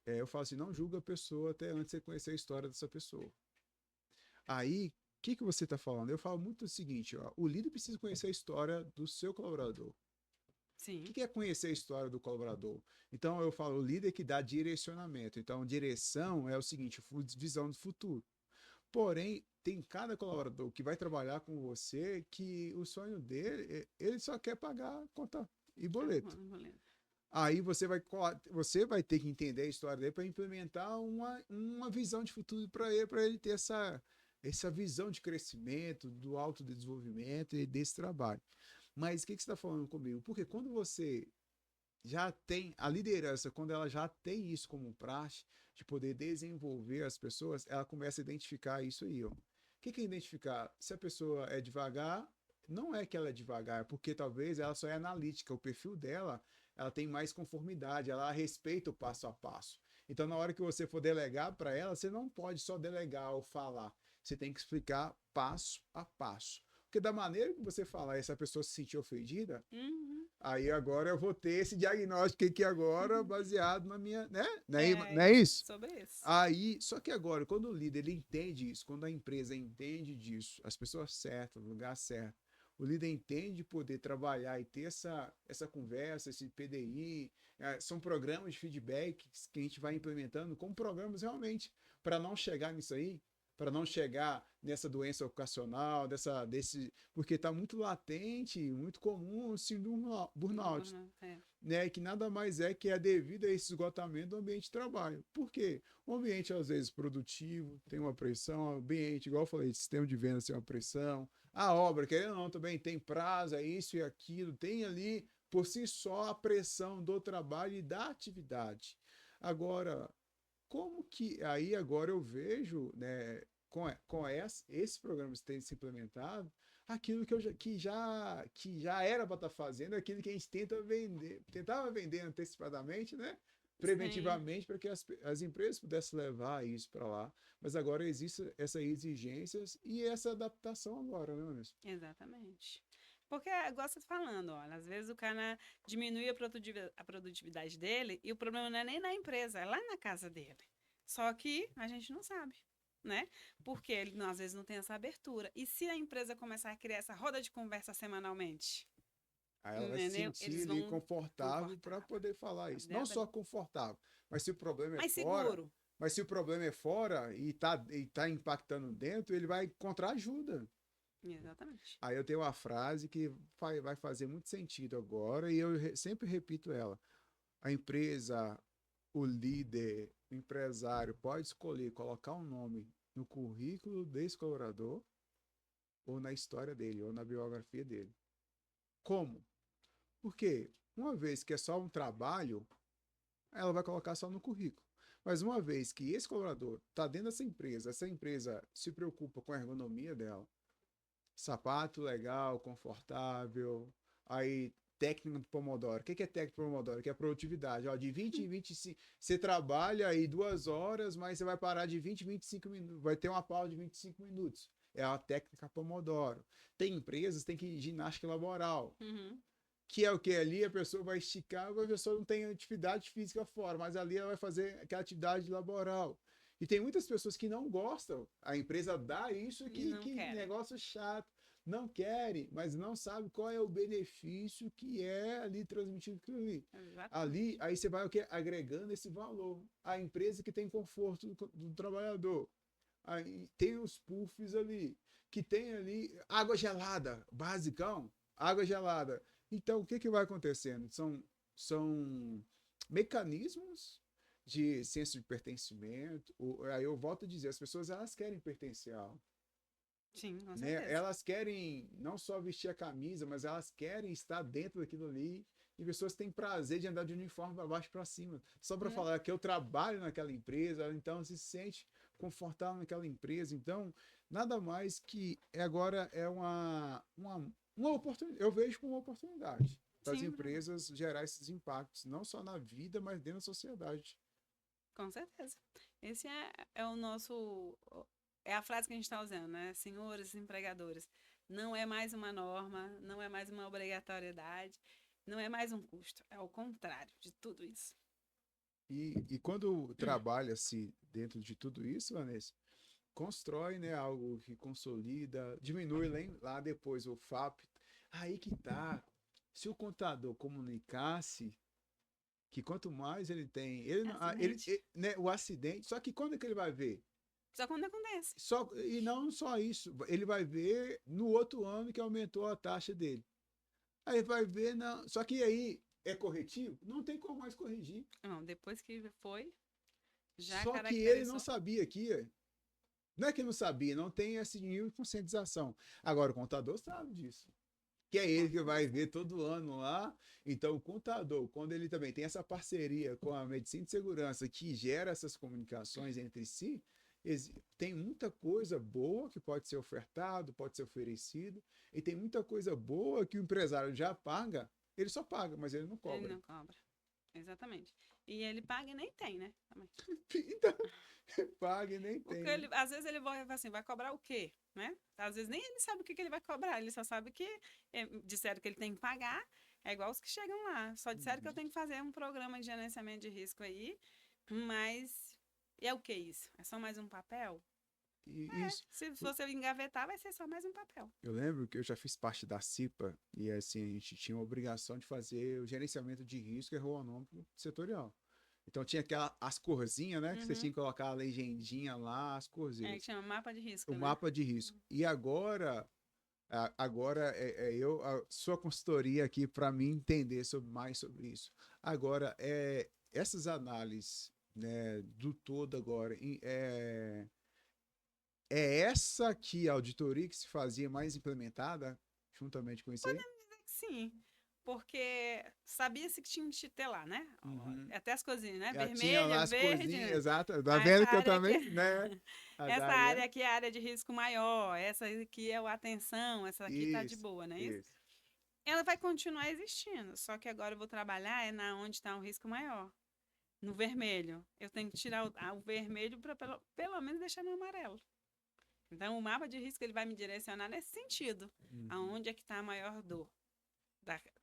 eu falo assim, não julga a pessoa até antes de você conhecer a história dessa pessoa. Aí, o que você está falando? Eu falo muito o seguinte, ó, o líder precisa conhecer a história do seu colaborador. O Sim. que é conhecer a história do colaborador? Então, eu falo, o líder que dá direcionamento. Então, direção é o seguinte, visão do futuro. Porém, tem cada colaborador que vai trabalhar com você que o sonho dele, ele só quer pagar conta e Ah, boleto. não lembro. Aí você vai ter que entender a história dele para implementar uma visão de futuro para ele ter essa visão de crescimento, do autodesenvolvimento e desse trabalho. Mas o que você está falando comigo? Porque quando você já tem a liderança, quando ela já tem isso como praxe, de poder desenvolver as pessoas, ela começa a identificar isso aí. Ó. O que é identificar? Se a pessoa é devagar, não é que ela é devagar, é porque talvez ela só é analítica, o perfil dela, ela tem mais conformidade, ela respeita o passo a passo. Então, na hora que você for delegar para ela, você não pode só delegar ou falar, você tem que explicar passo a passo. Porque da maneira que você falar, essa pessoa se sentir ofendida, Uhum. aí agora eu vou ter esse diagnóstico aqui agora, baseado na minha, né? Não É é isso? sobre isso. Aí, só que agora, quando o líder ele entende isso, quando a empresa entende disso, as pessoas certas, no lugar certo, o líder entende poder trabalhar e ter essa conversa, esse PDI, são programas de feedback que a gente vai implementando como programas realmente para não chegar nisso aí. para não chegar nessa doença ocupacional, porque está muito latente, muito comum o síndrome do burnout, né? Que nada mais é que é devido a esse esgotamento do ambiente de trabalho. Por quê? O ambiente, às vezes, produtivo, tem uma pressão, o ambiente, igual eu falei, sistema de vendas tem uma pressão, a obra, querendo ou não, também tem prazo, é isso e aquilo, tem ali, por si só, a pressão do trabalho e da atividade. Agora, como que aí agora eu vejo, né, com esse programa que tem se implementado, aquilo que já era para estar fazendo, aquilo que a gente tentava vender antecipadamente, né? Preventivamente, para que as empresas pudessem levar isso para lá. Mas agora existe essas exigências e essa adaptação agora, né, Vanessa? Exatamente. Porque, igual você tá falando, olha, às vezes o cara diminui a produtividade dele e o problema não é nem na empresa, é lá na casa dele. Só que a gente não sabe, né? Porque ele, às vezes, não tem essa abertura. E se a empresa começar a criar essa roda de conversa semanalmente? Aí ela vai se Entendeu? sentir Eles ali vão confortável para poder falar isso. Não dentro só confortável, mas se o problema é mais fora, seguro. mas se o problema é fora e tá impactando dentro, ele vai encontrar ajuda. Exatamente. Aí eu tenho uma frase que vai fazer muito sentido agora e eu sempre repito ela. A empresa, o líder, o empresário pode escolher colocar um nome no currículo desse colaborador ou na história dele, ou na biografia dele. Como? Porque uma vez que é só um trabalho, ela vai colocar só no currículo. Mas uma vez que esse colaborador está dentro dessa empresa, essa empresa se preocupa com a ergonomia dela, sapato legal, confortável, aí técnica do Pomodoro. O que é técnica do Pomodoro? Que é a produtividade. Ó, de 20 em 25, você trabalha aí 2 horas, mas você vai parar de 20 em 25 minutos, vai ter uma pausa de 25 minutos. É a técnica Pomodoro. Tem empresas que tem que ginástica laboral. Que é o que ali a pessoa vai esticar, a pessoa não tem atividade física fora, mas ali ela vai fazer aquela atividade laboral. E tem muitas pessoas que não gostam. A empresa dá isso que negócio chato. Não querem, mas não sabe qual é o benefício que é ali transmitido ali. Ali, aí você vai o quê? Agregando esse valor. A empresa que tem conforto do trabalhador. Aí tem os puffs ali, que tem ali água gelada, basicão, água gelada. Então, o que vai acontecendo? São mecanismos de senso de pertencimento. Aí eu volto a dizer, as pessoas elas querem pertencer a algo. Sim, com Né? certeza. Elas querem não só vestir a camisa, mas elas querem estar dentro daquilo ali. E pessoas têm prazer de andar de uniforme para baixo para cima. Só para falar que eu trabalho naquela empresa, então se sente confortável naquela empresa. Então, nada mais que agora é uma oportunidade. Eu vejo como uma oportunidade para as empresas gerar esses impactos, não só na vida, mas dentro da sociedade. Com certeza. Esse é o nosso. É a frase que a gente está usando, né? Senhores empregadores. Não é mais uma norma, não é mais uma obrigatoriedade, não é mais um custo. É o contrário de tudo isso. E quando trabalha-se dentro de tudo isso, Vanessa, constrói, né, algo que consolida, diminui lá depois o FAP. Aí que tá. Se o contador comunicasse que quanto mais ele tem, né, o acidente, só que quando é que ele vai ver? Só quando acontece. E não só isso, ele vai ver no outro ano que aumentou a taxa dele. Aí vai ver, não. Só que aí é corretivo? Não tem como mais corrigir. Não, depois que foi, já só que ele não sabia aqui. Não é que não sabia, não tem esse nível de conscientização. Agora, o contador sabe disso. Que é ele que vai ver todo ano lá. Então, o contador, quando ele também tem essa parceria com a medicina de segurança que gera essas comunicações entre si, tem muita coisa boa que pode ser ofertado, pode ser oferecido, e tem muita coisa boa que o empresário já paga, ele só paga, mas ele não cobra. Ele não cobra. Exatamente. E ele paga e nem tem, né? Também. Então, paga e nem tem. Porque ele, às vezes ele vai assim, vai cobrar o quê? Né? Às vezes nem ele sabe o que ele vai cobrar, ele só sabe que disseram que ele tem que pagar, é igual os que chegam lá. Só disseram que eu tenho que fazer um programa de gerenciamento de risco aí, mas é o que isso? É só mais um papel? Isso. Se você engavetar, vai ser só mais um papel. Eu lembro que eu já fiz parte da CIPA e assim, a gente tinha a obrigação de fazer o gerenciamento de risco ergonômico setorial. Então tinha as corzinhas, né? Que você tinha Uhum. que colocar a legendinha lá, as É, que corzinhas. chama mapa de O risco, né? mapa de risco. E agora, agora sua consultoria aqui para mim entender mais sobre isso. Agora, essas análises, né, do todo agora, é essa aqui a auditoria que se fazia mais implementada juntamente com isso aí? Sim, porque sabia-se que tinha que ter lá, né? Uhum. Até as coisinhas, né? Já tinha Vermelha, lá as verde, corzinhas, né? exato. Tá Ah, essa vendo que eu área aqui, também, né? As essa áreas. área aqui é a área de risco maior, essa aqui é o atenção, essa aqui tá de Isso, boa, não é isso? isso. Ela vai continuar existindo, só que agora eu vou trabalhar na onde está um risco maior, no vermelho. Eu tenho que tirar o vermelho para pelo menos deixar no amarelo. Então, o mapa de risco ele vai me direcionar nesse sentido, Uhum. aonde é que está a maior dor.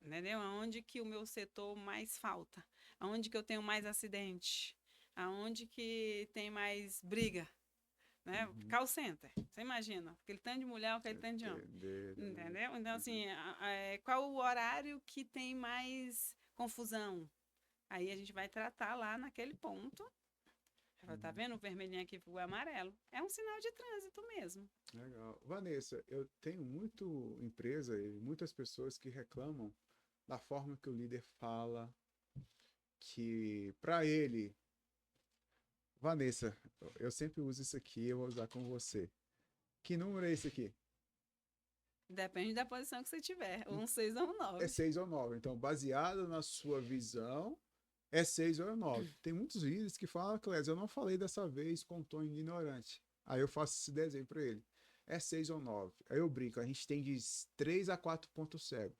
Entendeu? Aonde que o meu setor mais falta, aonde que eu tenho mais acidente, aonde que tem mais briga, né? Uhum. Call center, você imagina, aquele tanto de mulher, aquele tanto de homem, Entender, né? entendeu? Então, Uhum. assim, qual o horário que tem mais confusão? Aí a gente vai tratar lá naquele ponto. Tá Uhum. vendo o vermelhinho aqui pro amarelo? É um sinal de trânsito mesmo. Legal. Vanessa, eu tenho muito empresa e muitas pessoas que reclamam da forma que o líder fala, que para ele, Vanessa, eu sempre uso isso aqui, eu vou usar com você. Que número é esse aqui? Depende da posição que você tiver, um 6 ou um É 9. 6 ou 9. Então, baseado na sua visão, é 6 ou é 9. Tem muitos líderes que falam, Clésio, eu não falei dessa vez com tom ignorante. Aí eu faço esse desenho para ele. É 6 ou 9. Aí eu brinco, a gente tem de 3 a 4 pontos cegos.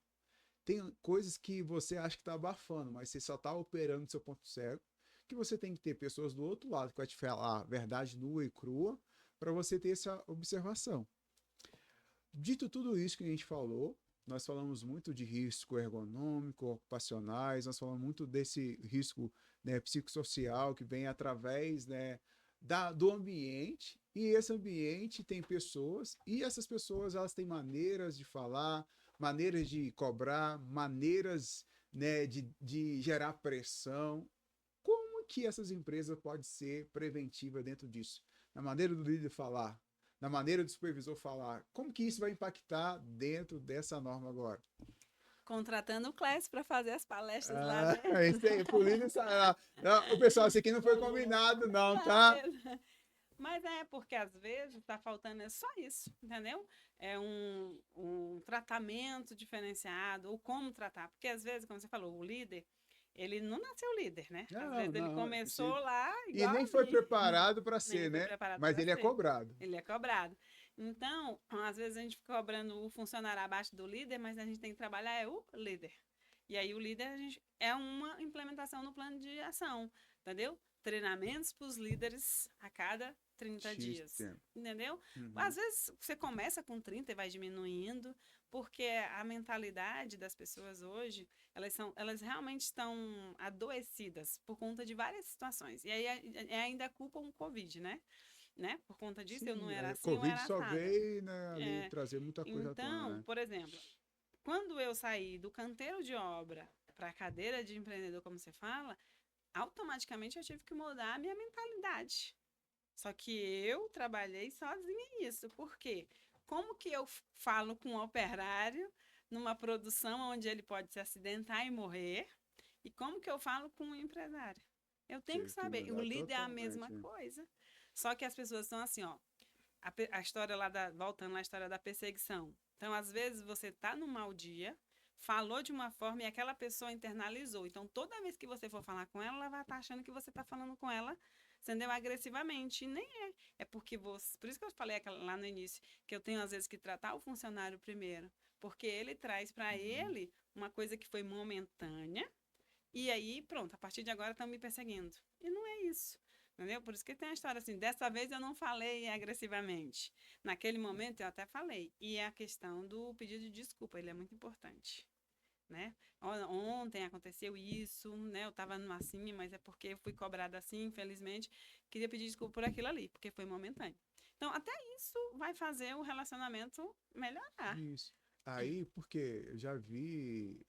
Tem coisas que você acha que está abafando, mas você só está operando no seu ponto cego, que você tem que ter pessoas do outro lado que vai te falar a verdade nua e crua para você ter essa observação. Dito tudo isso que a gente falou, nós falamos muito de risco ergonômico, ocupacionais, nós falamos muito desse risco, né, psicossocial que vem através, né, do ambiente, e esse ambiente tem pessoas, e essas pessoas elas têm maneiras de falar, maneiras de cobrar, maneiras, né, de gerar pressão. Como que essas empresas podem ser preventivas dentro disso? Na maneira do líder falar, na maneira do supervisor falar. Como que isso vai impactar dentro dessa norma agora? Contratando o Clécio para fazer as palestras lá Ah, dentro. esse aí, por líder, o pessoal, isso aqui não foi combinado, não, Tá tá? mesmo. Mas é porque às vezes está faltando é só isso, entendeu? É um tratamento diferenciado, ou como tratar. Porque às vezes, como você falou, o líder, ele não nasceu líder, né? Às Não, vezes ele não. começou lá E igual nem a foi mim, preparado para nem ser, foi né? preparado Mas para ele é ser. cobrado. Ele é cobrado. Então, às vezes a gente fica cobrando o funcionário abaixo do líder, mas a gente tem que trabalhar é o líder. E aí o líder é uma implementação no plano de ação, entendeu? Treinamentos para os líderes a cada 30 X dias, tempo. entendeu? Uhum. Às vezes você começa com 30 e vai diminuindo, porque a mentalidade das pessoas hoje, elas realmente estão adoecidas por conta de várias situações. E aí ainda culpam o Covid, né? Por conta disso eu não Sim, era a assim, eu Covid era só assada. veio, né, ali É, trazer muita coisa à tona, então, né? por exemplo, quando eu saí do canteiro de obra para a cadeira de empreendedor, como você fala, automaticamente eu tive que mudar a minha mentalidade. Só que eu trabalhei sozinha nisso. Por quê? Como que eu falo com um operário numa produção onde ele pode se acidentar e morrer? E como que eu falo com um empresário? Eu tenho que Tive que saber. O mudar líder é a mesma totalmente. coisa. Só que as pessoas são assim, ó. A história lá voltando à história da perseguição. Então, às vezes, você tá num mau dia, falou de uma forma e aquela pessoa internalizou. Então, toda vez que você for falar com ela vai estar achando que você está falando com ela, entendeu? Agressivamente. E nem é. É porque você. Por isso que eu falei lá no início, que eu tenho, às vezes, que tratar o funcionário primeiro. Porque ele traz para Uhum. ele uma coisa que foi momentânea. E aí, pronto, a partir de agora estão me perseguindo. E não é isso. Entendeu? Por isso que tem a história assim, dessa vez eu não falei agressivamente. Naquele momento eu até falei. E é a questão do pedido de desculpa, ele é muito importante, né? Ontem aconteceu isso, né? Eu estava assim, mas é porque eu fui cobrada assim, infelizmente. Queria pedir desculpa por aquilo ali, porque foi momentâneo. Então, até isso vai fazer o relacionamento melhorar. Isso. Aí, porque eu já vi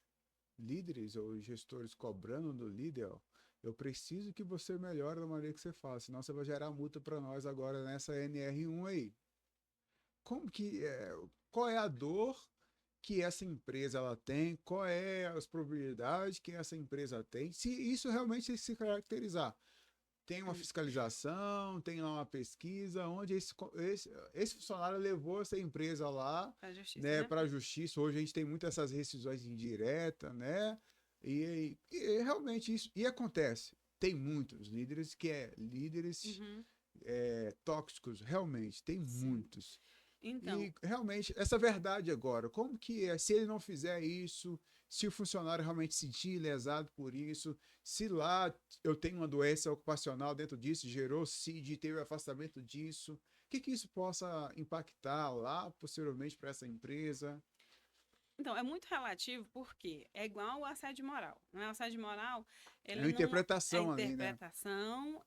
líderes ou gestores cobrando do líder, ó, eu preciso que você melhore da maneira que você fala, senão você vai gerar multa para nós agora nessa NR1 aí. Como que é, qual é a dor que essa empresa ela tem, qual é as probabilidades que essa empresa tem, se isso realmente se caracterizar. Tem uma Hum, fiscalização, tem lá uma pesquisa, onde esse funcionário levou essa empresa lá, Pra justiça, né, né? para a justiça. Hoje a gente tem muitas essas rescisões indiretas, né? E realmente isso. E acontece. Tem muitos líderes que é líderes Uhum, tóxicos, realmente, tem sim. muitos. Então, E realmente, essa verdade agora, como que é? Se ele não fizer isso, se o funcionário realmente se sentir lesado por isso, se lá eu tenho uma doença ocupacional dentro disso, gerou CID, teve afastamento disso, o que que isso possa impactar lá posteriormente para essa empresa? então, é muito relativo porque é igual o assédio moral. Não é? O assédio moral, É ele uma não é interpretação ali, né? interpretação,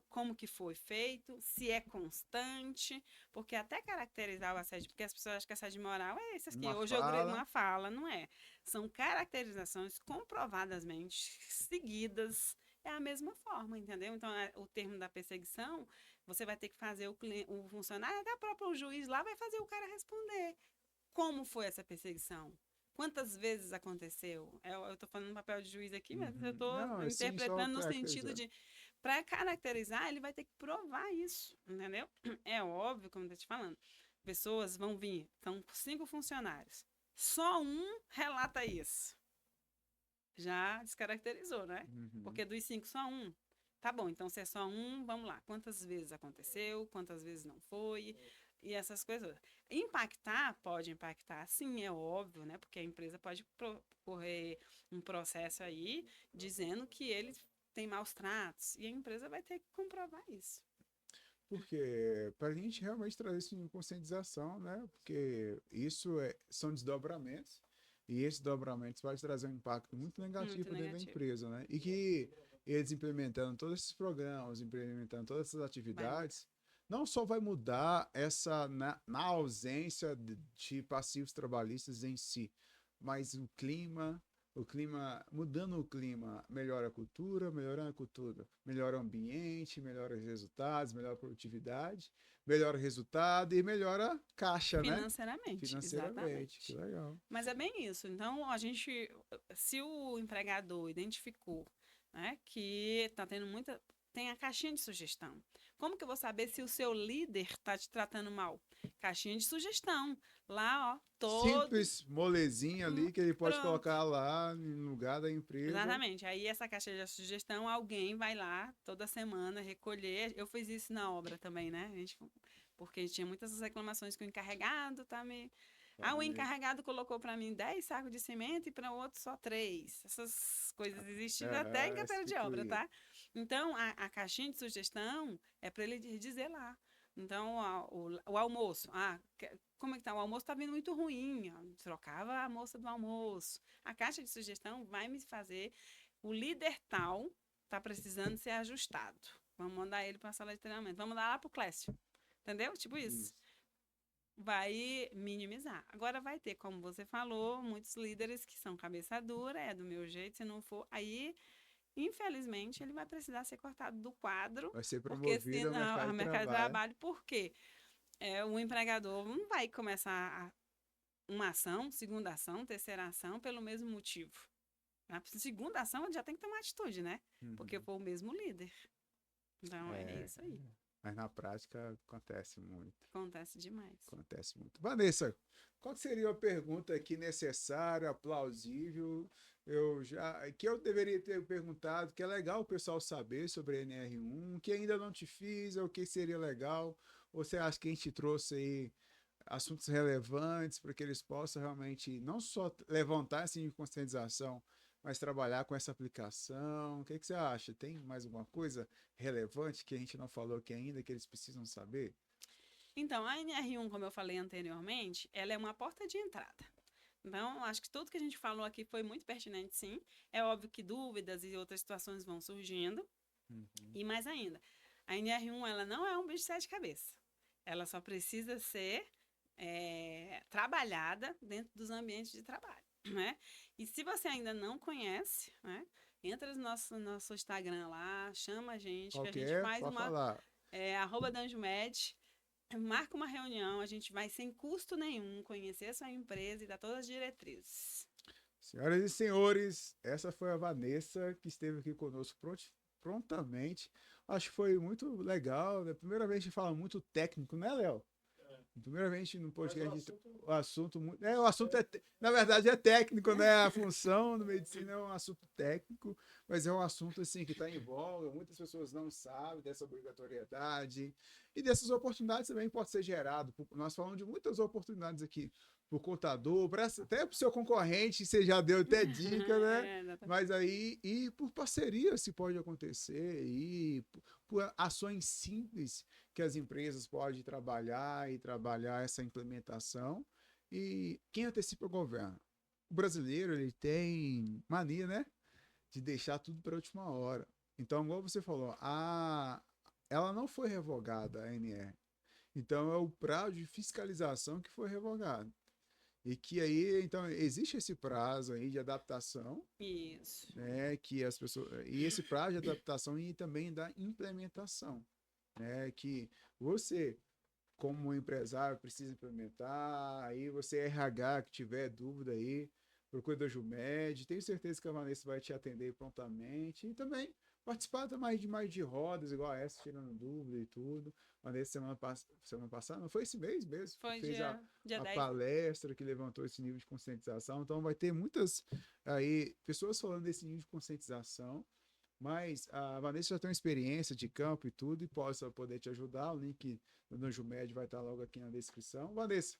como que foi feito, se é constante, porque até caracterizar o assédio, porque as pessoas acham que assédio moral é esse aqui, Uma hoje eu fala. uma fala, não é. São caracterizações comprovadamente seguidas, é a mesma forma, entendeu? Então, o termo da perseguição, você vai ter que fazer o funcionário, até o próprio juiz lá vai fazer o cara responder. Como foi essa perseguição? Quantas vezes aconteceu? Eu estou falando no papel de juiz aqui, mas eu Uhum. estou Não, assim, só interpretando no sentido caracterizando. de, para caracterizar, ele vai ter que provar isso, entendeu? É óbvio, como eu estou te falando, pessoas vão vir, são 5 funcionários, só um relata isso. Já descaracterizou, né? Uhum. Porque dos 5, só um. Tá bom, então se é só um, vamos lá. Quantas vezes aconteceu? Quantas vezes não foi? E essas coisas. Impactar, pode impactar, sim, é óbvio, né? Porque a empresa pode correr um processo aí dizendo que ele tem maus tratos. E a empresa vai ter que comprovar isso. Porque para a gente realmente trazer isso em conscientização, né? Porque são desdobramentos, e esses desdobramentos vai trazer um impacto muito Muito negativo dentro da negativo. empresa, né? E que eles implementando todos esses programas, implementando todas essas Vai mudar. atividades, não só vai mudar essa na ausência de passivos trabalhistas em si, mas o clima, mudando o clima, melhora a cultura, melhorando a cultura, melhora o ambiente, melhora os resultados, melhora a produtividade, melhora o resultado e melhora a caixa, né? Financeiramente, Financeiramente, que exatamente. legal. Mas é bem isso. Então, se o empregador identificou, né, que está tendo muita, tem a caixinha de sugestão. Como que eu vou saber se o seu líder está te tratando mal? Caixinha de sugestão. Lá, ó, Simples molezinha ali que ele pode pronto. colocar lá no lugar da empresa. Exatamente. Aí essa caixa de sugestão, alguém vai lá toda semana recolher. Eu fiz isso na obra também, né? Porque tinha muitas reclamações que o encarregado tá me. Tá Ah, o meio- encarregado colocou para mim 10 sacos de cimento e para o outro só 3. Essas coisas existem até em esse carteira de fico obra, aí. tá? Então, a caixinha de sugestão é para ele dizer lá. Então, o almoço. Como é que tá? O almoço tá vindo muito ruim. Ó, trocava a moça do almoço. A caixa de sugestão vai me fazer. O líder tal tá precisando ser ajustado. Vamos mandar ele para a sala de treinamento. Vamos mandar lá pro Clécio. Entendeu? Tipo isso. Isso. Vai minimizar. Agora vai ter, como você falou, muitos líderes que são cabeça dura, é do meu jeito, se não for, aí, infelizmente, ele vai precisar ser cortado do quadro, Vai ser porque promovido ao senão, mercado a de mercado de trabalho. trabalho, por quê? O empregador não vai começar uma ação, segunda ação, terceira ação, pelo mesmo motivo. Na segunda ação, ele já tem que tomar atitude, né? Porque Uhum. foi o mesmo líder. Então, é É, isso aí. mas na prática acontece muito. Acontece demais. Acontece muito. Vanessa, qual seria a pergunta aqui necessária, plausível? Que eu deveria ter perguntado, que é legal o pessoal saber sobre a NR1, que ainda não te fiz, ou que seria legal? Ou você acha que a gente trouxe aí assuntos relevantes para que eles possam realmente não só levantar essa conscientização, mas trabalhar com essa aplicação? O que que você acha? Tem mais alguma coisa relevante que a gente não falou aqui ainda que eles precisam saber? Então, a NR1, como eu falei anteriormente, ela é uma porta de entrada. Então, acho que tudo que a gente falou aqui foi muito pertinente, sim. É óbvio que dúvidas e outras situações vão surgindo. Uhum. E mais ainda, a NR1 ela não é um bicho de sete cabeças. Ela só precisa ser trabalhada dentro dos ambientes de trabalho. né? E se você ainda não conhece, né? Entra no nosso Instagram lá, chama a gente, que a gente Qualquer, faz pode uma, falar. @DanjoMed, marca uma reunião, a gente vai sem custo nenhum conhecer a sua empresa e dar todas as diretrizes. Senhoras e senhores, essa foi a Vanessa que esteve aqui conosco prontamente. Acho que foi muito legal, né? Primeiramente, a gente fala muito técnico, né, Léo? Primeiramente, no podcast, o assunto muito. O assunto na verdade, é técnico, né? A função da medicina é um assunto técnico, mas é um assunto assim que está em voga. Muitas pessoas não sabem dessa obrigatoriedade e dessas oportunidades também pode ser gerado. Nós falamos de muitas oportunidades aqui para o contador, até para o seu concorrente, você já deu até dica, né? Mas aí, e por parceria se pode acontecer, e por ações simples que as empresas podem trabalhar e trabalhar essa implementação. E quem antecipa o governo? O brasileiro, ele tem mania, né? De deixar tudo para a última hora. Então, igual você falou, ela não foi revogada, a ANR. Então, é o prazo de fiscalização que foi revogado. E que aí, então, existe esse prazo aí de adaptação. Isso. Né, que as pessoas, e esse prazo de adaptação e também da implementação. Né, que você, como empresário, precisa implementar, aí você RH que tiver dúvida aí, procura da Jumed, tenho certeza que a Vanessa vai te atender prontamente, e também participar mais de rodas, igual a essa, tirando dúvida e tudo. A Vanessa, semana passada, não foi esse mês mesmo, Foi fez dia a 10. palestra que levantou esse nível de conscientização, então vai ter muitas aí pessoas falando desse nível de conscientização, mas a Vanessa já tem uma experiência de campo e tudo, e possa poder te ajudar. O link do Anjomed vai estar logo aqui na descrição. Vanessa,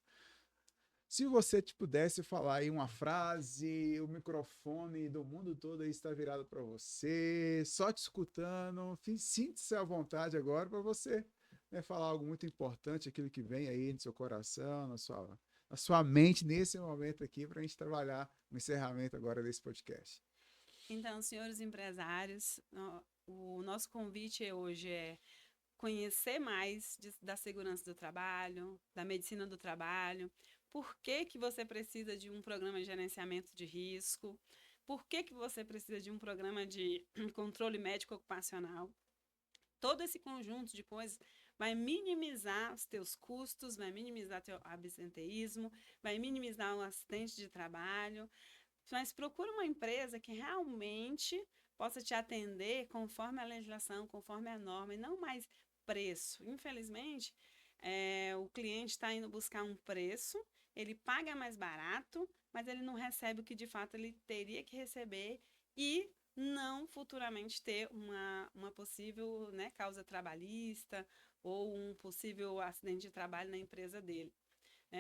se você pudesse falar aí uma frase, o microfone do mundo todo aí está virado para você, só te escutando, sinta-se à vontade agora para você, né, falar algo muito importante, aquilo que vem aí no seu coração, na sua mente nesse momento aqui, para a gente trabalhar no encerramento agora desse podcast. Então, senhores empresários, o nosso convite hoje é conhecer mais da segurança do trabalho, da medicina do trabalho, por que que você precisa de um programa de gerenciamento de risco, por que que você precisa de um programa de controle médico ocupacional. Todo esse conjunto de coisas vai minimizar os teus custos, vai minimizar teu absenteísmo, vai minimizar o acidente de trabalho, mas procura uma empresa que realmente possa te atender conforme a legislação, conforme a norma, e não mais preço. Infelizmente, o cliente está indo buscar um preço, ele paga mais barato, mas ele não recebe o que de fato ele teria que receber e não futuramente ter uma possível, né, causa trabalhista ou um possível acidente de trabalho na empresa dele.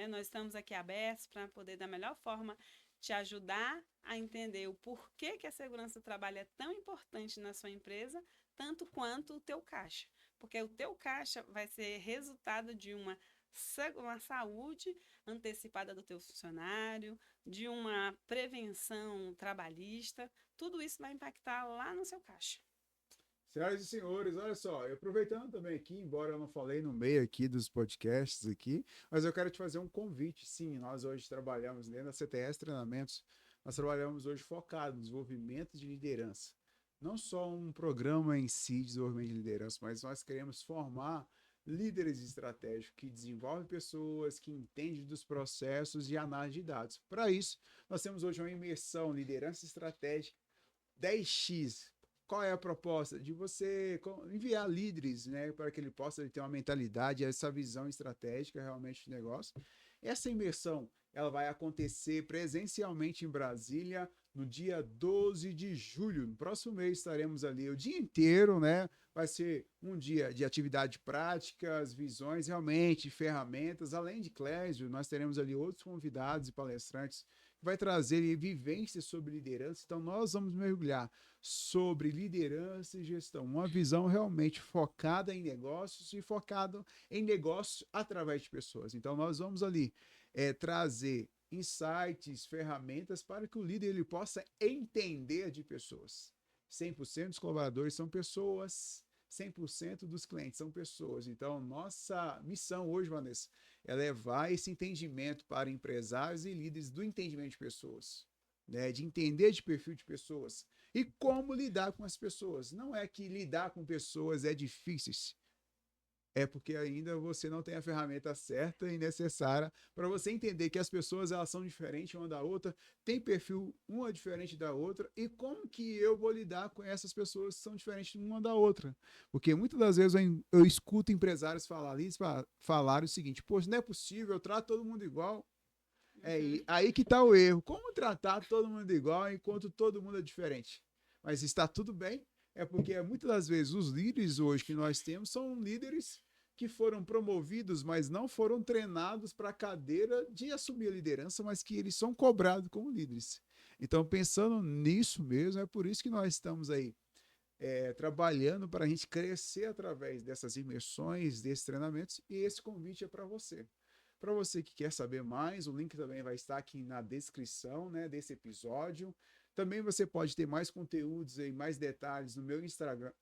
Nós estamos aqui abertos para poder, da melhor forma, te ajudar a entender o porquê que a segurança do trabalho é tão importante na sua empresa, tanto quanto o teu caixa. Porque o teu caixa vai ser resultado de uma saúde antecipada do teu funcionário, de uma prevenção trabalhista, tudo isso vai impactar lá no seu caixa. Senhoras e senhores, olha só, aproveitando também aqui, embora eu não falei no meio aqui dos podcasts aqui, mas eu quero te fazer um convite. Sim, nós hoje trabalhamos dentro da CTS Treinamentos, nós trabalhamos hoje focado no desenvolvimento de liderança. Não só um programa em si de desenvolvimento de liderança, mas nós queremos formar líderes estratégicos que desenvolvem pessoas, que entendem dos processos e análise de dados. Para isso, nós temos hoje uma imersão liderança estratégica 10x. Qual é a proposta? De você enviar líderes, né, para que ele possa ter uma mentalidade, essa visão estratégica realmente de negócio. Essa imersão ela vai acontecer presencialmente em Brasília no dia 12 de julho. No próximo mês estaremos ali o dia inteiro, né? Vai ser um dia de atividade práticas, visões realmente, ferramentas. Além de Clésio, nós teremos ali outros convidados e palestrantes que vai trazer vivências sobre liderança. Então, nós vamos mergulhar sobre liderança e gestão, uma visão realmente focada em negócios e focada em negócios através de pessoas. Então, nós vamos ali trazer insights, ferramentas para que o líder ele possa entender de pessoas. 100% dos colaboradores são pessoas, 100% dos clientes são pessoas. Então, nossa missão hoje, Vanessa, é levar esse entendimento para empresários e líderes do entendimento de pessoas. né, de entender de perfil de pessoas e como lidar com as pessoas. Não é que lidar com pessoas é difícil, é porque ainda você não tem a ferramenta certa e necessária para você entender que as pessoas elas são diferentes uma da outra, tem perfil uma diferente da outra e como que eu vou lidar com essas pessoas que são diferentes uma da outra. Porque muitas das vezes eu escuto empresários falar o seguinte, poxa, não é possível, eu trato todo mundo igual. É aí que está o erro. Como tratar todo mundo igual enquanto todo mundo é diferente? Mas está tudo bem, é porque muitas das vezes os líderes hoje que nós temos são líderes que foram promovidos, mas não foram treinados para a cadeira de assumir a liderança, mas que eles são cobrados como líderes. Então, pensando nisso mesmo, é por isso que nós estamos aí trabalhando para a gente crescer através dessas imersões, desses treinamentos, e esse convite é para você. Para você que quer saber mais, o link também vai estar aqui na descrição, né, desse episódio. Também você pode ter mais conteúdos e mais detalhes no meu Instagram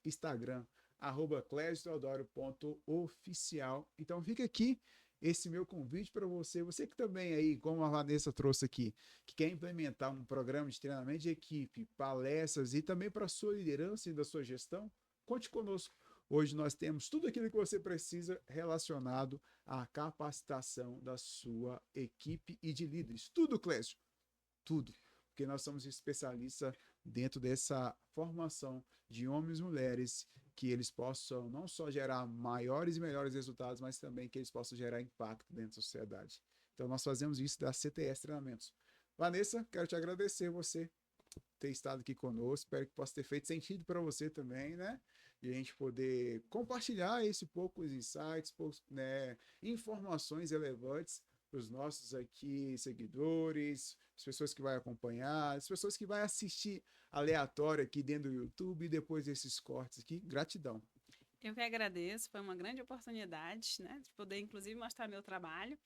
@clesiteodoro.oficial. Então fica aqui esse meu convite para você. Você que também aí, como a Vanessa trouxe aqui, que quer implementar um programa de treinamento de equipe, palestras e também para a sua liderança e da sua gestão, conte conosco. Hoje nós temos tudo aquilo que você precisa relacionado à capacitação da sua equipe e de líderes. Tudo, Clésio. Tudo. Porque nós somos especialistas dentro dessa formação de homens e mulheres que eles possam não só gerar maiores e melhores resultados, mas também que eles possam gerar impacto dentro da sociedade. Então nós fazemos isso da CTS Treinamentos. Vanessa, quero te agradecer você ter estado aqui conosco. Espero que possa ter feito sentido para você também, né? E a gente poder compartilhar esse poucos insights, né, informações relevantes para os nossos aqui seguidores, as pessoas que vão acompanhar, as pessoas que vão assistir aleatório aqui dentro do YouTube e depois desses cortes aqui. Gratidão. Eu que agradeço, foi uma grande oportunidade, né, de poder inclusive mostrar meu trabalho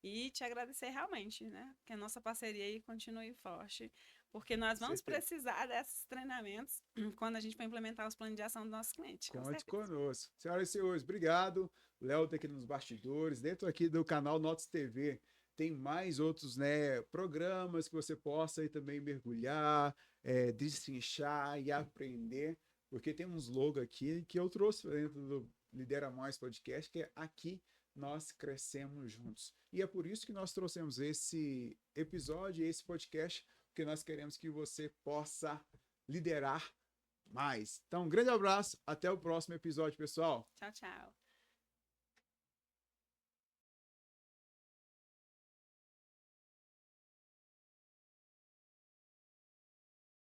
e te agradecer realmente, né, que a nossa parceria aí continue forte, porque nós vamos precisar desses treinamentos quando a gente for implementar os planos de ação do nosso cliente. Conte conosco. Senhoras e senhores, obrigado. Léo está aqui nos bastidores, dentro aqui do canal Notas TV. Tem mais outros, né, programas que você possa aí também mergulhar, destrinchar e aprender, porque tem uns logos aqui que eu trouxe dentro do Lidera Mais Podcast, que é aqui nós crescemos juntos. E é por isso que nós trouxemos esse episódio, esse podcast, porque nós queremos que você possa liderar mais. Então, um grande abraço, até o próximo episódio, pessoal. Tchau, tchau.